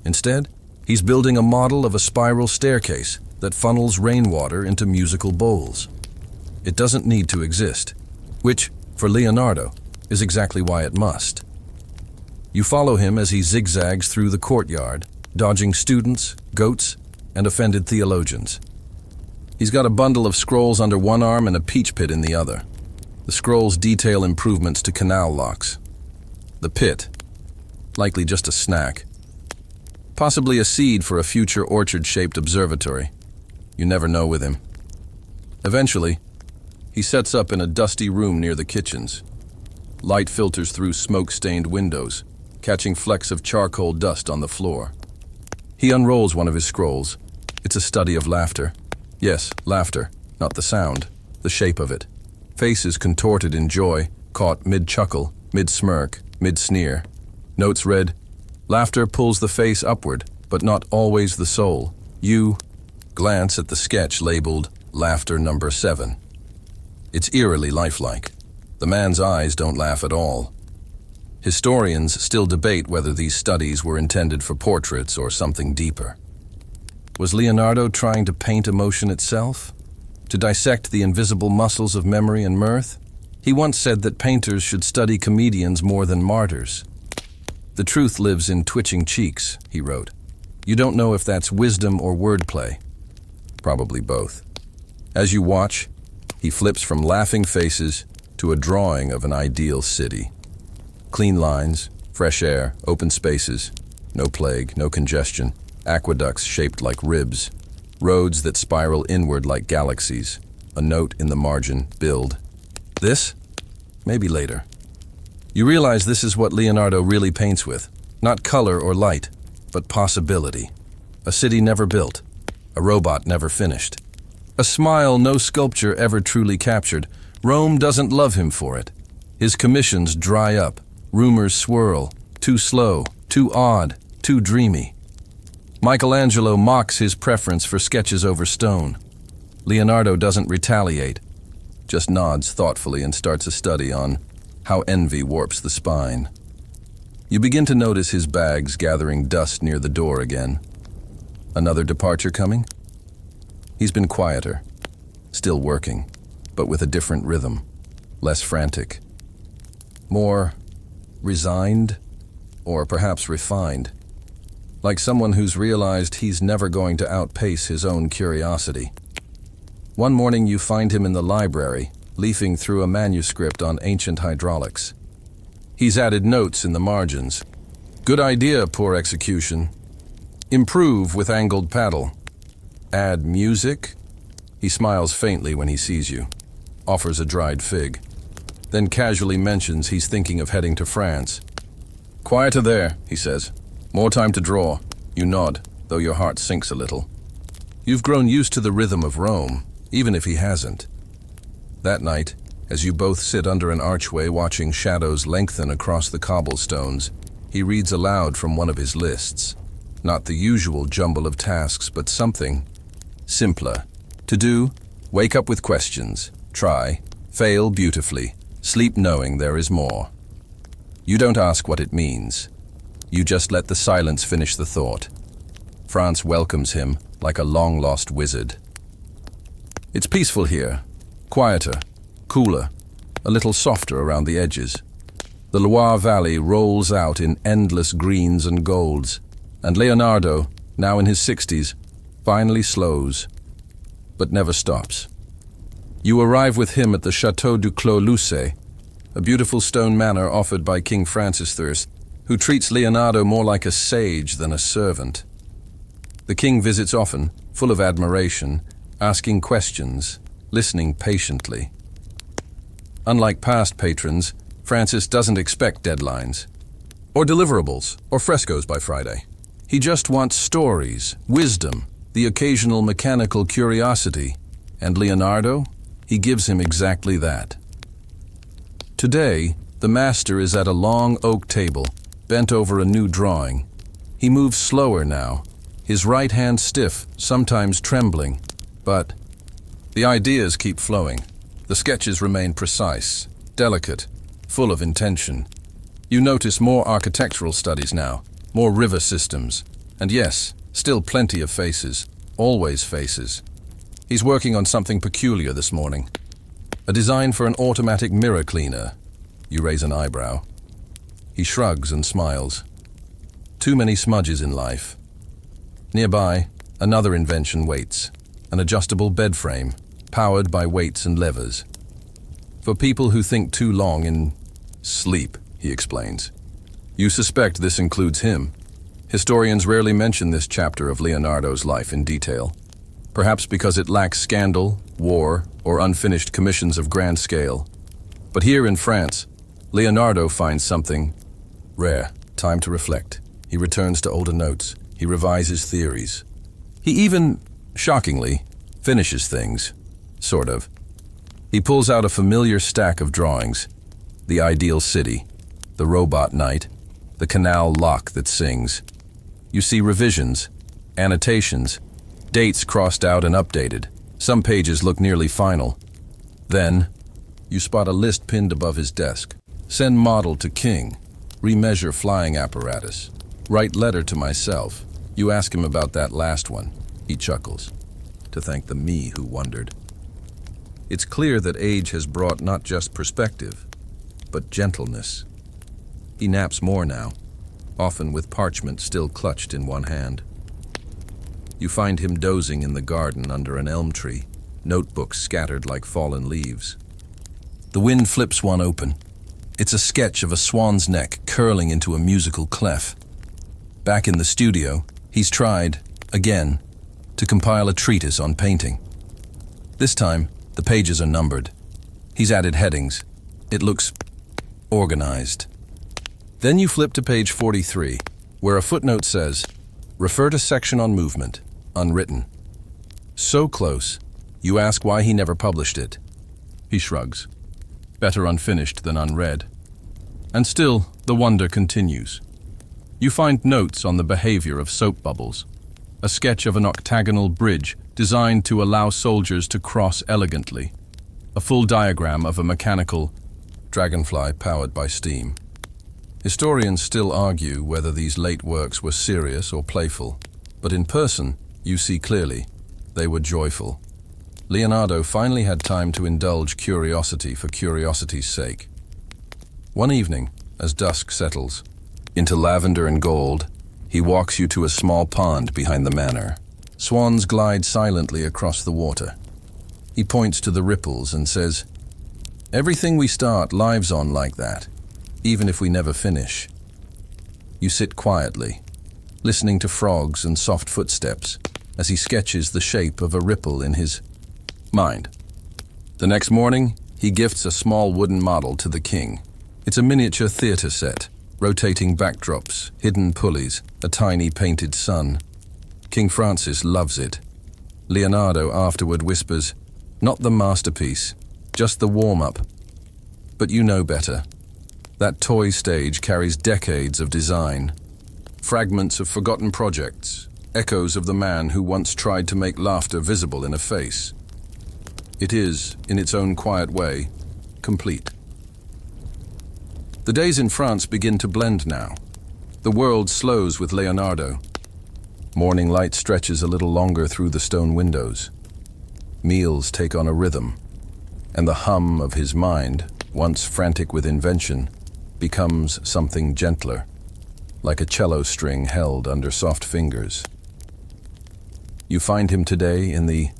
Instead, he's building a model of a spiral staircase that funnels rainwater into musical bowls. It doesn't need to exist, which, for Leonardo, is exactly why it must. You follow him as he zigzags through the courtyard, dodging students, goats, and offended theologians. He's got a bundle of scrolls under one arm and a peach pit in the other. The scrolls detail improvements to canal locks. The pit, likely just a snack. Possibly a seed for a future orchard-shaped observatory. You never know with him. Eventually, he sets up in a dusty room near the kitchens. Light filters through smoke-stained windows, catching flecks of charcoal dust on the floor. He unrolls one of his scrolls. It's a study of laughter. Yes, laughter, not the sound, the shape of it. Faces contorted in joy, caught mid-chuckle, mid-smirk, mid-sneer. Notes read, "Laughter pulls the face upward, but not always the soul." You glance at the sketch labeled Laughter Number 7. It's eerily lifelike. The man's eyes don't laugh at all. Historians still debate whether these studies were intended for portraits or something deeper. Was Leonardo trying to paint emotion itself? To dissect the invisible muscles of memory and mirth? He once said that painters should study comedians more than martyrs. "The truth lives in twitching cheeks," he wrote. You don't know if that's wisdom or wordplay. Probably both. As you watch, he flips from laughing faces to a drawing of an ideal city. Clean lines, fresh air, open spaces, no plague, no congestion, aqueducts shaped like ribs, roads that spiral inward like galaxies, a note in the margin, build. This? Maybe later. You realize this is what Leonardo really paints with, not color or light, but possibility. A city never built, a robot never finished. A smile no sculpture ever truly captured. Rome doesn't love him for it. His commissions dry up, rumors swirl, too slow, too odd, too dreamy. Michelangelo mocks his preference for sketches over stone. Leonardo doesn't retaliate, just nods thoughtfully and starts a study on how envy warps the spine. You begin to notice his bags gathering dust near the door again. Another departure coming? He's been quieter, still working, but with a different rhythm, less frantic. More resigned, or perhaps refined. Like someone who's realized he's never going to outpace his own curiosity. One morning you find him in the library, leafing through a manuscript on ancient hydraulics. He's added notes in the margins. Good idea, poor execution. Improve with angled paddle. Add music? He smiles faintly when he sees you, offers a dried fig, then casually mentions he's thinking of heading to France. Quieter there, he says. More time to draw. You nod, though your heart sinks a little. You've grown used to the rhythm of Rome, even if he hasn't. That night, As you both sit under an archway watching shadows lengthen across the cobblestones, he reads aloud from one of his lists. Not the usual jumble of tasks, but something simpler. To do, wake up with questions, try, fail beautifully, sleep knowing there is more. You don't ask what it means. You just let the silence finish the thought. France welcomes him like a long-lost wizard. It's peaceful here, quieter, cooler, a little softer around the edges. The Loire Valley rolls out in endless greens and golds, and Leonardo, now in his 60s, finally slows, but never stops. You arrive with him at the Château du Clos Lucé, a beautiful stone manor offered by King Francis I, who treats Leonardo more like a sage than a servant. The king visits often, full of admiration, asking questions, listening patiently. Unlike past patrons, Francis doesn't expect deadlines, or deliverables, or frescoes by Friday. He just wants stories, wisdom, the occasional mechanical curiosity, and Leonardo, he gives him exactly that. Today, the master is at a long oak table, bent over a new drawing. He moves slower now, his right hand stiff, sometimes trembling, but the ideas keep flowing. The sketches remain precise, delicate, full of intention. You notice more architectural studies now, more river systems, and yes, still plenty of faces, always faces. He's working on something peculiar this morning. A design for an automatic mirror cleaner. You raise an eyebrow. He shrugs and smiles. Too many smudges in life. Nearby, another invention waits. An adjustable bed frame, powered by weights and levers. For people who think too long in sleep, he explains. You suspect this includes him. Historians rarely mention this chapter of Leonardo's life in detail. Perhaps because it lacks scandal, war, or unfinished commissions of grand scale. But here in France, Leonardo finds something rare. Time to reflect. He returns to older notes. He revises theories. He even, shockingly, finishes things. Sort of. He pulls out a familiar stack of drawings. The ideal city, the robot knight, the canal lock that sings. You see revisions, annotations, dates crossed out and updated. Some pages look nearly final. Then, you spot a list pinned above his desk. Send model to king. Remeasure flying apparatus. Write letter to myself. You ask him about that last one. He chuckles. To thank the me who wondered. It's clear that age has brought not just perspective, but gentleness. He naps more now, often with parchment still clutched in one hand. You find him dozing in the garden under an elm tree, notebooks scattered like fallen leaves. The wind flips one open. It's a sketch of a swan's neck curling into a musical clef. Back in the studio, he's tried, again, to compile a treatise on painting. This time, the pages are numbered. He's added headings. It looks organized. Then you flip to page 43, where a footnote says, refer to section on movement, unwritten. So close, you ask why he never published it. He shrugs. Better unfinished than unread. And still, the wonder continues. You find notes on the behavior of soap bubbles, a sketch of an octagonal bridge designed to allow soldiers to cross elegantly, a full diagram of a mechanical dragonfly powered by steam. Historians still argue whether these late works were serious or playful, but in person, you see clearly, they were joyful. Leonardo finally had time to indulge curiosity for curiosity's sake. One evening, as dusk settles into lavender and gold, he walks you to a small pond behind the manor. Swans glide silently across the water. He points to the ripples and says, everything we start lives on like that, even if we never finish. You sit quietly, listening to frogs and soft footsteps as he sketches the shape of a ripple in his mind. The next morning, he gifts a small wooden model to the king. It's a miniature theater set, rotating backdrops, hidden pulleys, a tiny painted sun. King Francis loves it. Leonardo afterward whispers, not the masterpiece, just the warm-up, But you know better. That toy stage carries decades of design, fragments of forgotten projects, echoes of the man who once tried to make laughter visible in a face. It is, in its own quiet way, complete. The days in France begin to blend now. The world slows with Leonardo. Morning light stretches a little longer through the stone windows. Meals take on a rhythm, and the hum of his mind, once frantic with invention, becomes something gentler, like a cello string held under soft fingers. You find him today in the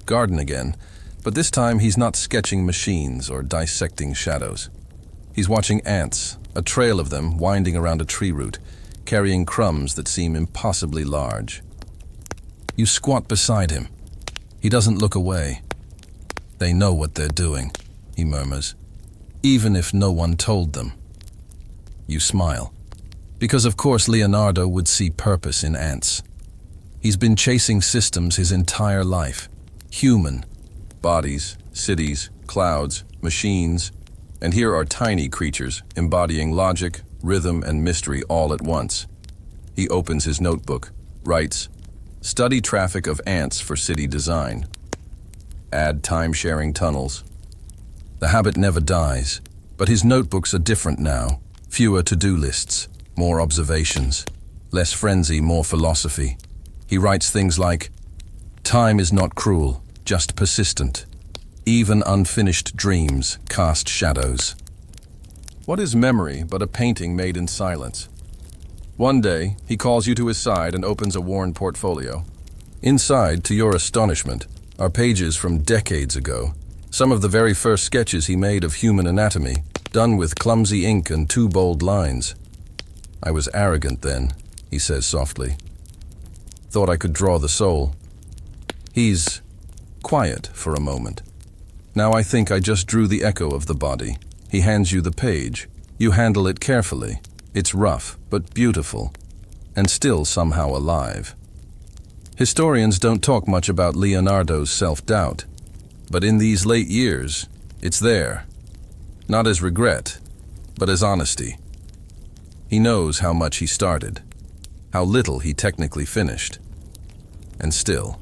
garden again, but this time he's not sketching machines or dissecting shadows. He's watching ants, a trail of them winding around a tree root, carrying crumbs that seem impossibly large. You squat beside him. He doesn't look away. They know what they're doing, he murmurs, even if no one told them. You smile, because of course Leonardo would see purpose in ants. He's been chasing systems his entire life. Human, bodies, cities, clouds, machines, and here are tiny creatures embodying logic, rhythm, and mystery all at once. He opens his notebook, writes, "Study traffic of ants for city design. Add time-sharing tunnels." The habit never dies, but his notebooks are different now. Fewer to-do lists, more observations, less frenzy, more philosophy. He writes things like, "Time is not cruel, just persistent. Even unfinished dreams cast shadows." What is memory but a painting made in silence? One day, he calls you to his side and opens a worn portfolio. Inside, to your astonishment, are pages from decades ago, some of the very first sketches he made of human anatomy, done with clumsy ink and too bold lines. "I was arrogant then," he says softly. "Thought I could draw the soul." He's quiet for a moment. "Now I think I just drew the echo of the body." He hands you the page. You handle it carefully. It's rough, but beautiful, and still somehow alive. Historians don't talk much about Leonardo's self-doubt, but in these late years, it's there. Not as regret, but as honesty. He knows how much he started, how little he technically finished, and still,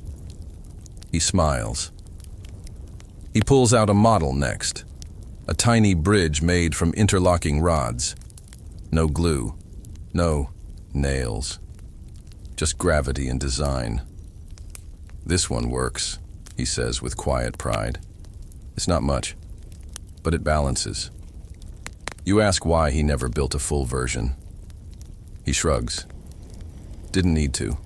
he smiles. He pulls out a model next. A tiny bridge made from interlocking rods. No glue, no nails, just gravity and design. "This one works," he says with quiet pride. "It's not much, but it balances." You ask why he never built a full version. He shrugs. Didn't need to.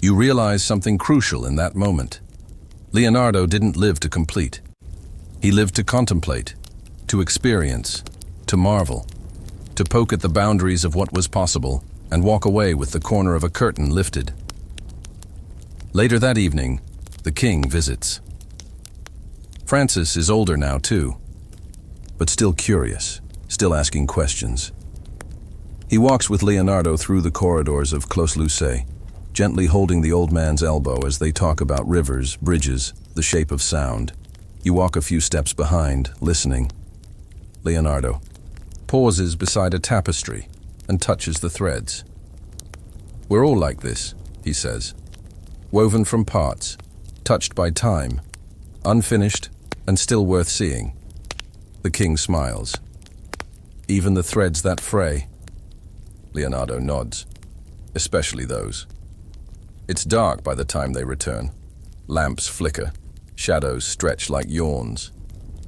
You realize something crucial in that moment. Leonardo didn't live to complete. He lived to contemplate, to experience, to marvel, to poke at the boundaries of what was possible and walk away with the corner of a curtain lifted. Later that evening, the king visits. Francis is older now too, but still curious, still asking questions. He walks with Leonardo through the corridors of Clos-Lucé, gently holding the old man's elbow as they talk about rivers, bridges, the shape of sound. You walk a few steps behind, listening. Leonardo pauses beside a tapestry and touches the threads. "We're all like this," he says. "Woven from parts, touched by time, unfinished and still worth seeing." The king smiles. "Even the threads that fray?" Leonardo nods. "Especially those." It's dark by the time they return. Lamps flicker. Shadows stretch like yawns.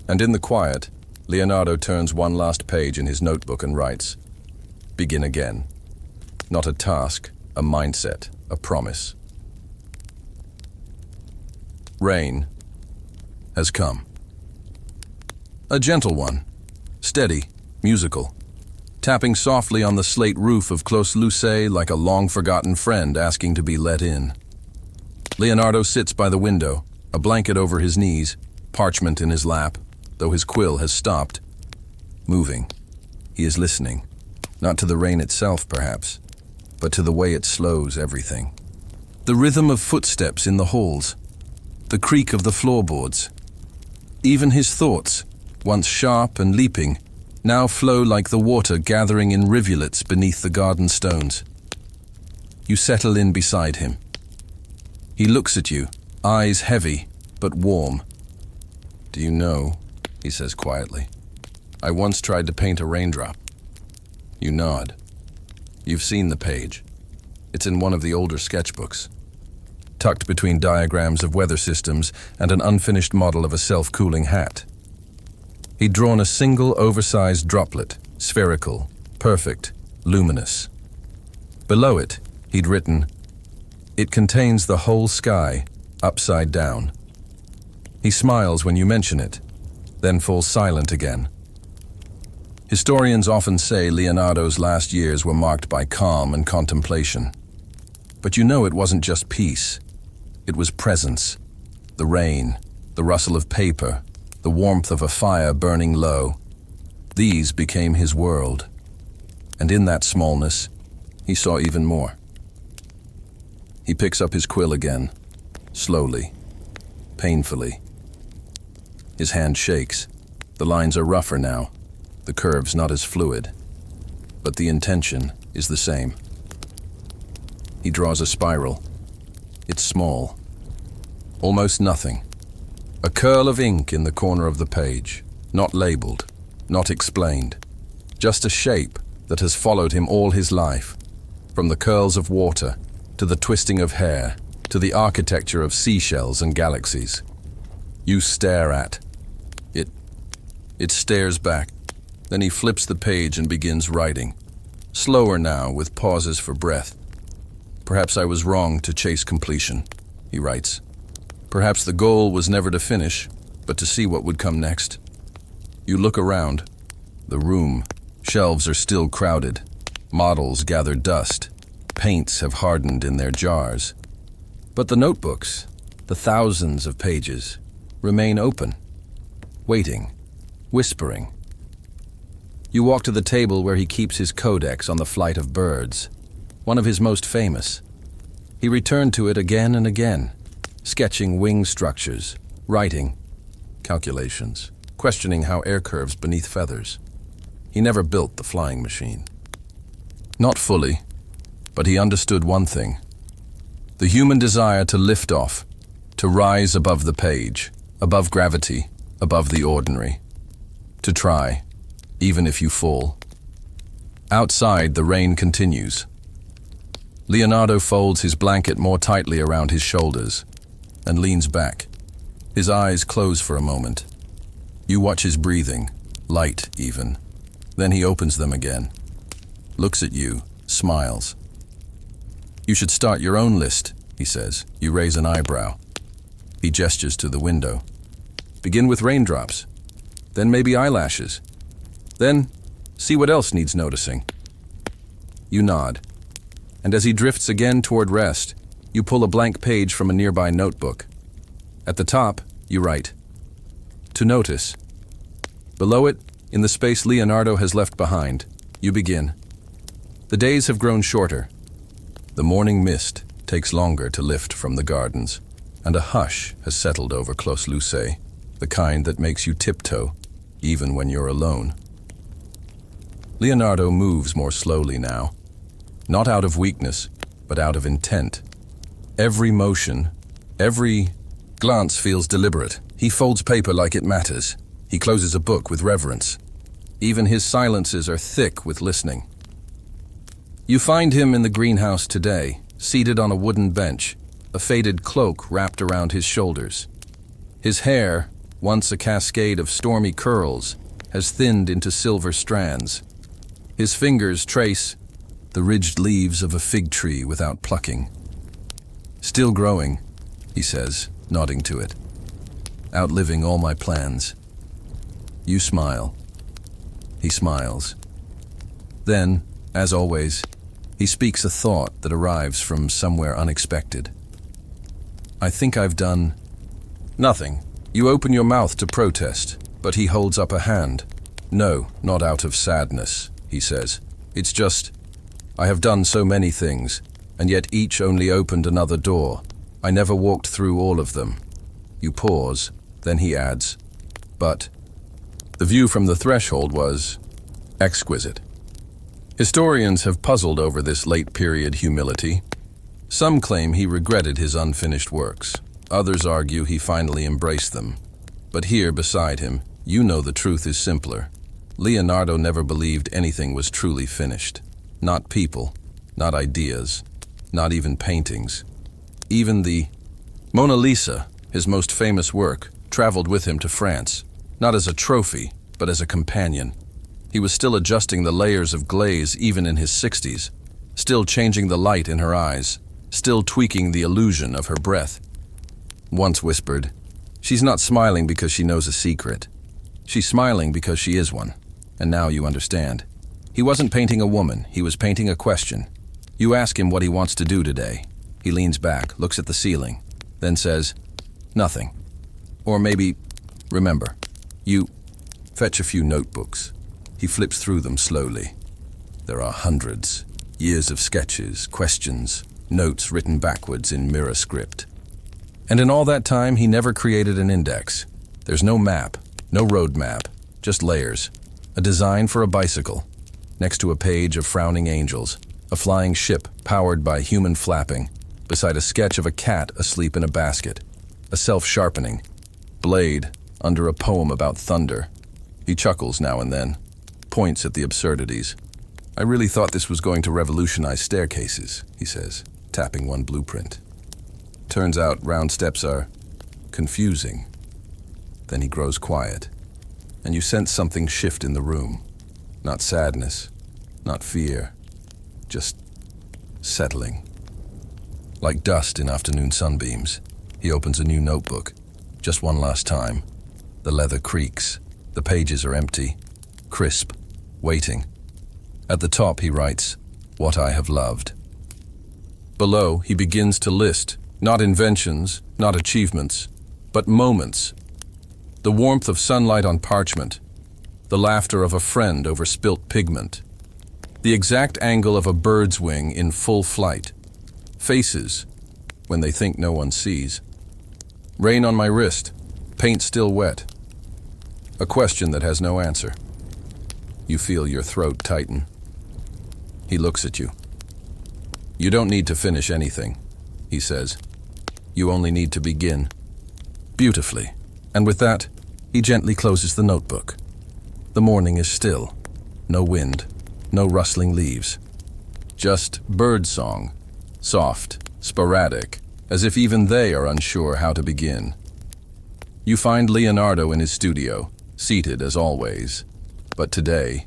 And in the quiet, Leonardo turns one last page in his notebook and writes, "Begin again." Not a task, a mindset, a promise. Rain has come. A gentle one, steady, musical, tapping softly on the slate roof of Clos-Lucé like a long-forgotten friend asking to be let in. Leonardo sits by the window, a blanket over his knees, parchment in his lap, though his quill has stopped. Moving. He is listening, not to the rain itself perhaps, but to the way it slows everything. The rhythm of footsteps in the halls, the creak of the floorboards, even his thoughts, once sharp and leaping, now flow like the water gathering in rivulets beneath the garden stones. You settle in beside him. He looks at you, eyes heavy but warm. "Do you know," he says quietly, "I once tried to paint a raindrop." You nod. You've seen the page. It's in one of the older sketchbooks, tucked between diagrams of weather systems and an unfinished model of a self-cooling hat. He'd drawn a single oversized droplet, spherical, perfect, luminous. Below it, he'd written, "It contains the whole sky, upside down." He smiles when you mention it, then falls silent again. Historians often say Leonardo's last years were marked by calm and contemplation. But you know it wasn't just peace. It was presence. The rain, the rustle of paper, the warmth of a fire burning low. These became his world. And in that smallness, he saw even more. He picks up his quill again, slowly, painfully. His hand shakes. The lines are rougher now, the curves not as fluid. But the intention is the same. He draws a spiral. It's small. Almost nothing. A curl of ink in the corner of the page, not labeled, not explained. Just a shape that has followed him all his life, from the curls of water, to the twisting of hair, to the architecture of seashells and galaxies. You stare at. It stares back. Then he flips the page and begins writing. Slower now, with pauses for breath. "Perhaps I was wrong to chase completion," he writes. "Perhaps the goal was never to finish, but to see what would come next." You look around. The room. Shelves are still crowded. Models gather dust. Paints have hardened in their jars. But the notebooks, the thousands of pages, remain open, waiting, whispering. You walk to the table where he keeps his codex on the flight of birds, one of his most famous. He returned to it again and again, sketching wing structures, writing, calculations, questioning how air curves beneath feathers. He never built the flying machine. Not fully, but he understood one thing: the human desire to lift off, to rise above the page, above gravity, above the ordinary. To try, even if you fall. Outside, the rain continues. Leonardo folds his blanket more tightly around his shoulders and leans back. His eyes close for a moment. You watch his breathing, light even. Then he opens them again, looks at you, smiles. "You should start your own list," he says. You raise an eyebrow. He gestures to the window. "Begin with raindrops, then maybe eyelashes. Then, see what else needs noticing." You nod. And as he drifts again toward rest, you pull a blank page from a nearby notebook. At the top, you write, "To notice." Below it, in the space Leonardo has left behind, you begin. The days have grown shorter. The morning mist takes longer to lift from the gardens, and a hush has settled over Clos Lucé, the kind that makes you tiptoe, even when you're alone. Leonardo moves more slowly now, not out of weakness, but out of intent. Every motion, every glance feels deliberate. He folds paper like it matters. He closes a book with reverence. Even his silences are thick with listening. You find him in the greenhouse today, seated on a wooden bench, a faded cloak wrapped around his shoulders. His hair, once a cascade of stormy curls, has thinned into silver strands. His fingers trace the ridged leaves of a fig tree without plucking. "Still growing," he says, nodding to it. "Outliving all my plans." You smile. He smiles. Then, as always, he speaks a thought that arrives from somewhere unexpected. "I think I've done..." "Nothing." You open your mouth to protest, but he holds up a hand. "No, not out of sadness," he says. "It's just, I have done so many things, and yet each only opened another door. I never walked through all of them." You pause, then he adds, "But The view from the threshold was exquisite. Historians have puzzled over this late-period humility. Some claim he regretted his unfinished works. Others argue he finally embraced them. But here, beside him, you know the truth is simpler. Leonardo never believed anything was truly finished. Not people, not ideas, not even paintings. Even the Mona Lisa, his most famous work, traveled with him to France, not as a trophy, but as a companion. He was still adjusting the layers of glaze even in his 60s, still changing the light in her eyes, still tweaking the illusion of her breath. Once whispered, "She's not smiling because she knows a secret. She's smiling because she is one." And now you understand. He wasn't painting a woman, he was painting a question. You ask him what he wants to do today. He leans back, looks at the ceiling, then says, "Nothing." Or maybe, "Remember, you fetch a few notebooks." He flips through them slowly. There are hundreds, years of sketches, questions, notes written backwards in mirror script. And in all that time, he never created an index. There's no map, no road map, just layers. A design for a bicycle, next to a page of frowning angels, a flying ship powered by human flapping, beside a sketch of a cat asleep in a basket, a self-sharpening blade under a poem about thunder. He chuckles now and then, points at the absurdities. "I really thought this was going to revolutionize staircases," he says, tapping one blueprint. Turns out round steps are confusing. Then he grows quiet, and you sense something shift in the room. Not sadness, not fear, just settling. Like dust in afternoon sunbeams, he opens a new notebook, just one last time. The leather creaks, the pages are empty, crisp, waiting. At the top he writes, "What I have loved." Below he begins to list, not inventions, not achievements, but moments. The warmth of sunlight on parchment, the laughter of a friend over spilt pigment, the exact angle of a bird's wing in full flight, faces when they think no one sees, rain on my wrist, paint still wet, a question that has no answer. You feel your throat tighten. He looks at you. "You don't need to finish anything," he says. "You only need to begin." Beautifully. And with that, he gently closes the notebook. The morning is still. No wind, no rustling leaves. Just bird song, soft, sporadic, as if even they are unsure how to begin. You find Leonardo in his studio, seated as always. But today,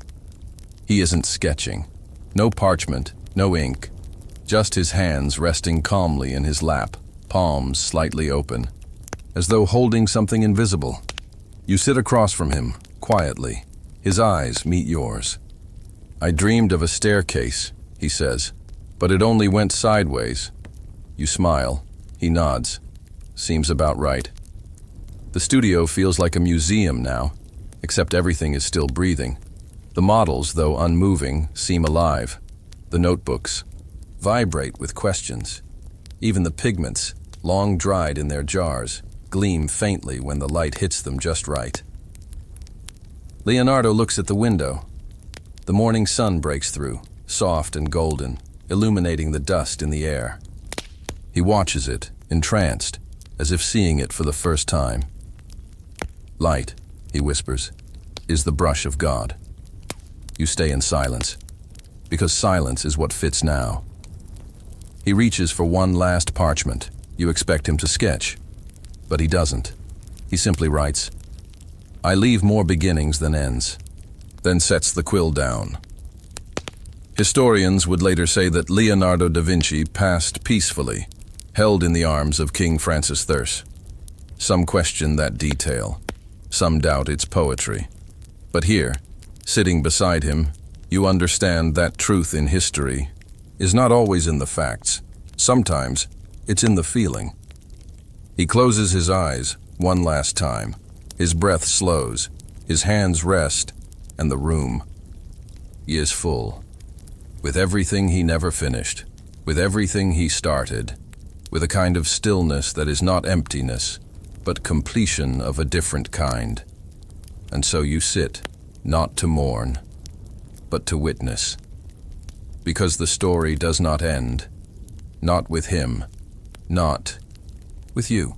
he isn't sketching. No parchment, no ink, just his hands resting calmly in his lap, palms slightly open, as though holding something invisible. You sit across from him, quietly. His eyes meet yours. "I dreamed of a staircase," he says, "but it only went sideways." You smile. He nods. Seems about right. The studio feels like a museum now, except everything is still breathing. The models, though unmoving, seem alive. The notebooks vibrate with questions. Even the pigments, long dried in their jars, gleam faintly when the light hits them just right. Leonardo looks at the window. The morning sun breaks through, soft and golden, illuminating the dust in the air. He watches it, entranced, as if seeing it for the first time. "Light," he whispers, "is the brush of God." You stay in silence, because silence is what fits now. He reaches for one last parchment. You expect him to sketch, but he doesn't. He simply writes, "I leave more beginnings than ends," then sets the quill down. Historians would later say that Leonardo da Vinci passed peacefully, held in the arms of King Francis I. Some question that detail. Some doubt its poetry. But here, sitting beside him, you understand that truth in history is not always in the facts. Sometimes it's in the feeling. He closes his eyes one last time. His breath slows, his hands rest, and the room is full. With everything he never finished, with everything he started, with a kind of stillness that is not emptiness, but completion of a different kind. And so you sit, not to mourn, but to witness. Because the story does not end. Not with him. Not with you.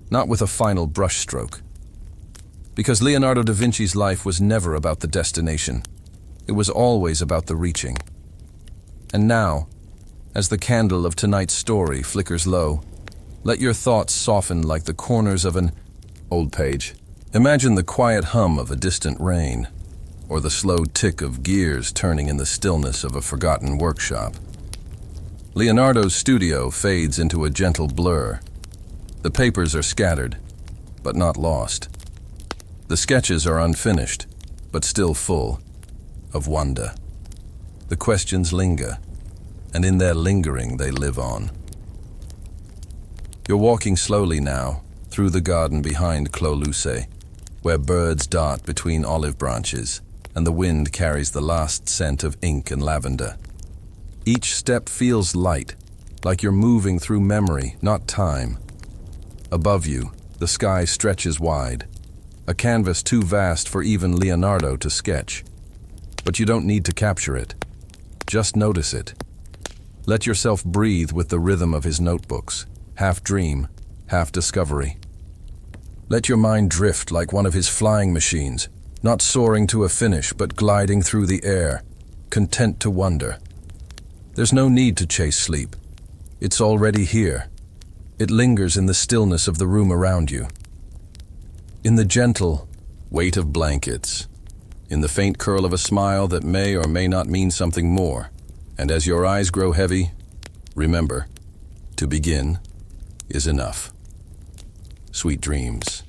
Not with a final brushstroke. Because Leonardo da Vinci's life was never about the destination. It was always about the reaching. And now, as the candle of tonight's story flickers low, let your thoughts soften like the corners of an old page. Imagine the quiet hum of a distant rain, or the slow tick of gears turning in the stillness of a forgotten workshop. Leonardo's studio fades into a gentle blur. The papers are scattered, but not lost. The sketches are unfinished, but still full of wonder. The questions linger, and in their lingering they live on. You're walking slowly now, through the garden behind Clos Lucé, where birds dart between olive branches, and the wind carries the last scent of ink and lavender. Each step feels light, like you're moving through memory, not time. Above you, the sky stretches wide, a canvas too vast for even Leonardo to sketch. But you don't need to capture it. Just notice it. Let yourself breathe with the rhythm of his notebooks, half dream, half discovery. Let your mind drift like one of his flying machines, not soaring to a finish, but gliding through the air, content to wonder. There's no need to chase sleep. It's already here. It lingers in the stillness of the room around you. In the gentle weight of blankets, in the faint curl of a smile that may or may not mean something more. And as your eyes grow heavy, remember, to begin is enough. Sweet dreams.